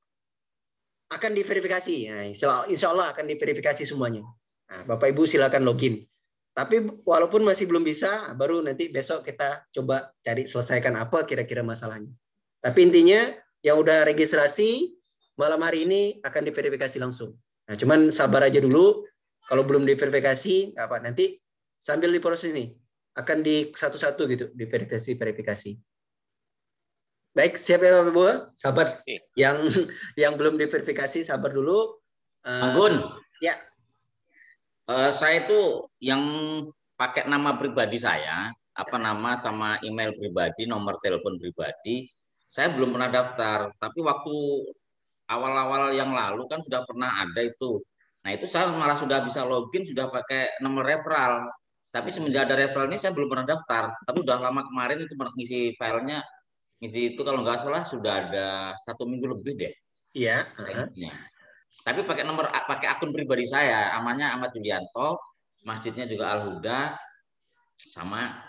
akan diverifikasi. Nah, insya Allah akan diverifikasi semuanya. Nah, Bapak Ibu silakan login. Tapi walaupun masih belum bisa, baru nanti besok kita coba cari selesaikan apa kira-kira masalahnya. Tapi intinya yang udah registrasi malam hari ini akan diverifikasi langsung. Nah, cuman sabar aja dulu. Kalau belum diverifikasi, apa nanti sambil diproses nih akan di satu-satu gitu diverifikasi. Baik, siap ya Bapak Ibu? Sabar. Yang belum diverifikasi sabar dulu. Anggun. Ya. Saya itu yang pakai nama pribadi saya, nama sama email pribadi, nomor telepon pribadi, saya belum pernah daftar. Tapi waktu awal-awal yang lalu kan sudah pernah ada itu. Nah itu saya malah sudah bisa login, sudah pakai nomor referral. Tapi semenjak ada referral ini saya belum pernah daftar. Tapi udah lama kemarin itu ngisi filenya, ngisi itu kalau nggak salah sudah ada 1 minggu lebih deh. Iya. Tapi pakai akun pribadi saya, namanya Ahmad Yulianto, masjidnya juga Al-Huda, sama.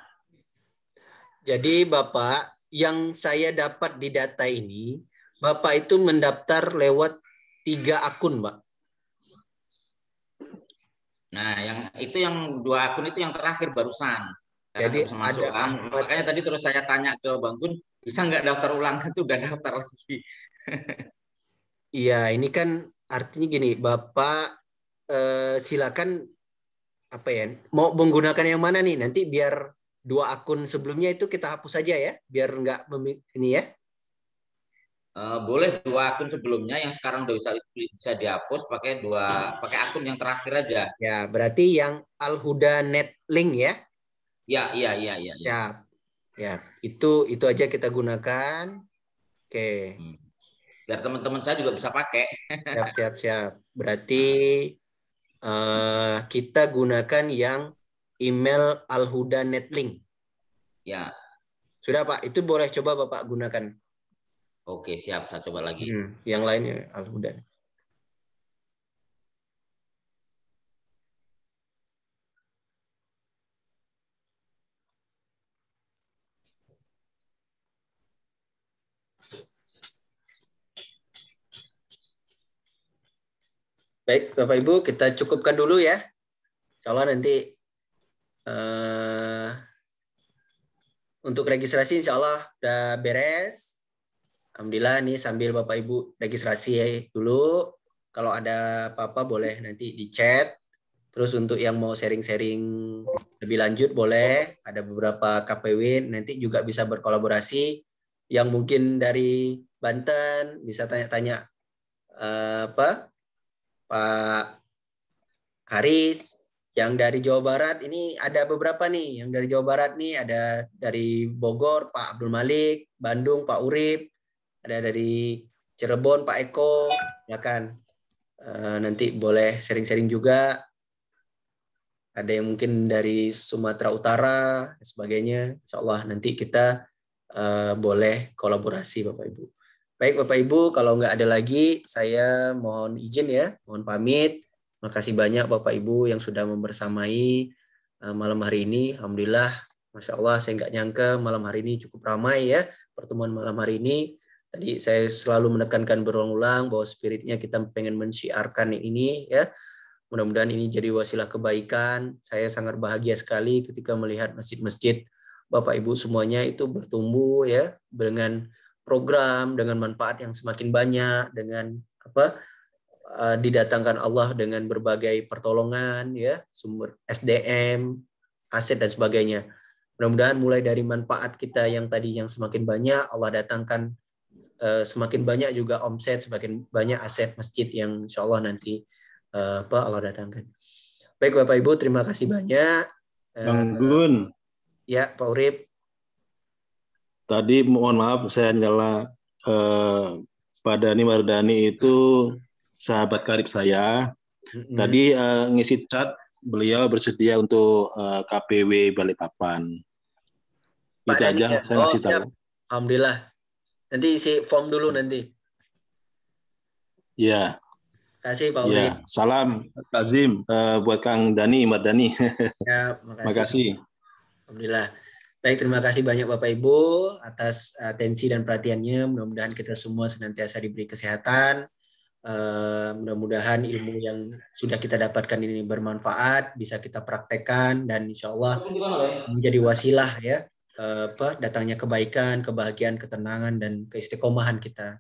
Jadi Bapak, yang saya dapat di data ini, Bapak itu mendaftar lewat 3 akun, Pak. Nah, yang 2 akun itu yang terakhir barusan. Karena Jadi bisa masuk kan. Makanya tadi terus saya tanya ke Bang Gun, bisa nggak daftar ulang? Kan udah daftar lagi. Iya, ini kan artinya gini, Bapak silakan apa ya? Mau menggunakan yang mana nih? Nanti biar 2 akun sebelumnya itu kita hapus saja ya, biar nggak ini ya. Boleh 2 akun sebelumnya yang sekarang udah bisa dihapus pakai akun yang terakhir aja. Ya, berarti yang Al-Huda Net Link ya. Ya. Ya, itu aja kita gunakan. Oke. Biar teman-teman saya juga bisa pakai. Siap. Berarti kita gunakan yang email Al-Huda Net Link. Ya. Sudah Pak, itu boleh coba Bapak gunakan. Oke, siap. Saya coba lagi. Yang lainnya Al-Huda. Baik, Bapak Ibu, kita cukupkan dulu ya. Insya Allah nanti untuk registrasi insya Allah udah beres. Alhamdulillah nih sambil Bapak Ibu registrasi dulu. Kalau ada apa-apa boleh nanti di chat. Terus untuk yang mau sharing-sharing lebih lanjut boleh. Ada beberapa KPW nanti juga bisa berkolaborasi. Yang mungkin dari Banten bisa tanya-tanya Pak Haris. Yang dari Jawa Barat ini ada beberapa nih. Yang dari Jawa Barat nih ada dari Bogor Pak Abdul Malik, Bandung Pak Urip, ada dari Cirebon Pak Eko, ya kan. Nanti boleh sharing-sharing juga. Ada yang mungkin dari Sumatera Utara dan sebagainya. Insya Allah nanti kita boleh kolaborasi Bapak Ibu. Baik Bapak Ibu, kalau nggak ada lagi, saya mohon izin ya, mohon pamit. Makasih banyak Bapak Ibu yang sudah membersamai malam hari ini. Alhamdulillah, Masya Allah, saya nggak nyangka malam hari ini cukup ramai ya pertemuan malam hari ini. Tadi saya selalu menekankan berulang-ulang bahwa spiritnya kita pengen mensyiarkan ini ya. Mudah-mudahan ini jadi wasilah kebaikan. Saya sangat bahagia sekali ketika melihat masjid-masjid Bapak Ibu semuanya itu bertumbuh ya dengan program, dengan manfaat yang semakin banyak, dengan didatangkan Allah dengan berbagai pertolongan ya, sumber SDM, aset dan sebagainya. Mudah-mudahan mulai dari manfaat kita yang tadi yang semakin banyak, Allah datangkan semakin banyak juga omset, semakin banyak aset masjid yang insya Allah nanti Allah datangkan. Baik Bapak Ibu, terima kasih banyak. Bang Gun. Ya Pak Urip. Tadi mohon maaf saya nyela Pak Dhani Mardhani itu sahabat karib saya. Tadi ngisi chat beliau bersedia untuk KPW Balikpapan. Itu aja saya ngasih tahu. Alhamdulillah. Nanti isi form dulu nanti. Ya. Terima kasih Pak Urip. Ya, salam Kazim buat Kang Dhani Mardhani. Ya, makasih. Alhamdulillah. Baik, terima kasih banyak Bapak Ibu atas atensi dan perhatiannya. Mudah-mudahan kita semua senantiasa diberi kesehatan. Mudah-mudahan ilmu yang sudah kita dapatkan ini bermanfaat, bisa kita praktekkan dan insya Allah menjadi wasilah ya datangnya kebaikan, kebahagiaan, ketenangan dan keistiqomahan kita.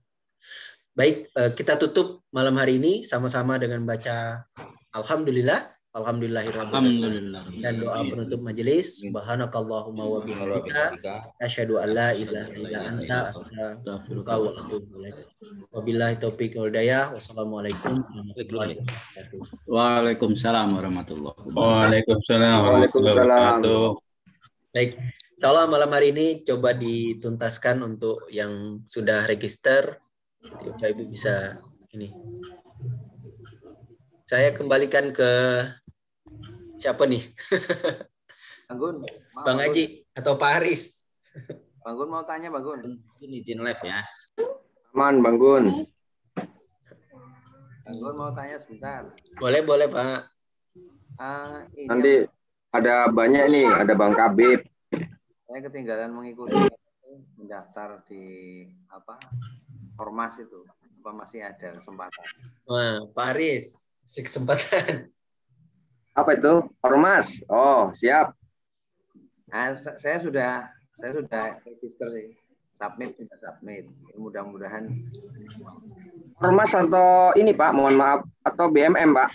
Baik, kita tutup malam hari ini sama-sama dengan baca Alhamdulillah. Alhamdulillahirrahmanirrahim. Dan doa penutup majelis. Subhanakallahumma wa bihamdika asyhadu an la ilaha illa anta astaghfiruka wa atubu ilaik. Wabillahi taufiq wal hidayah. Wassalamualaikum warahmatullahi wabarakatuh. Waalaikumsalam warahmatullahi wabarakatuh. Waalaikumsalam. Baik. Insyaallah malam hari ini coba dituntaskan untuk yang sudah register. Bapak Ibu bisa ini. Saya kembalikan ke siapa nih? Bang Gun, Bang Haji atau Pak Haris? Bang Gun mau tanya Bang Gun. Ini izin live ya. Aman Bang Gun. Bang Gun mau tanya sebentar. Boleh Pak. Nanti ada banyak nih, ada Bang Kabib. Saya ketinggalan mengikuti mendaftar di ormas itu. Apa masih ada kesempatan? Wah, Pak Aris, kasih kesempatan. Apa itu? Ormas. Oh, siap. Nah, saya sudah register sih. Sudah submit. Mudah-mudahan. Ormas atau ini Pak, mohon maaf, atau BMM Pak?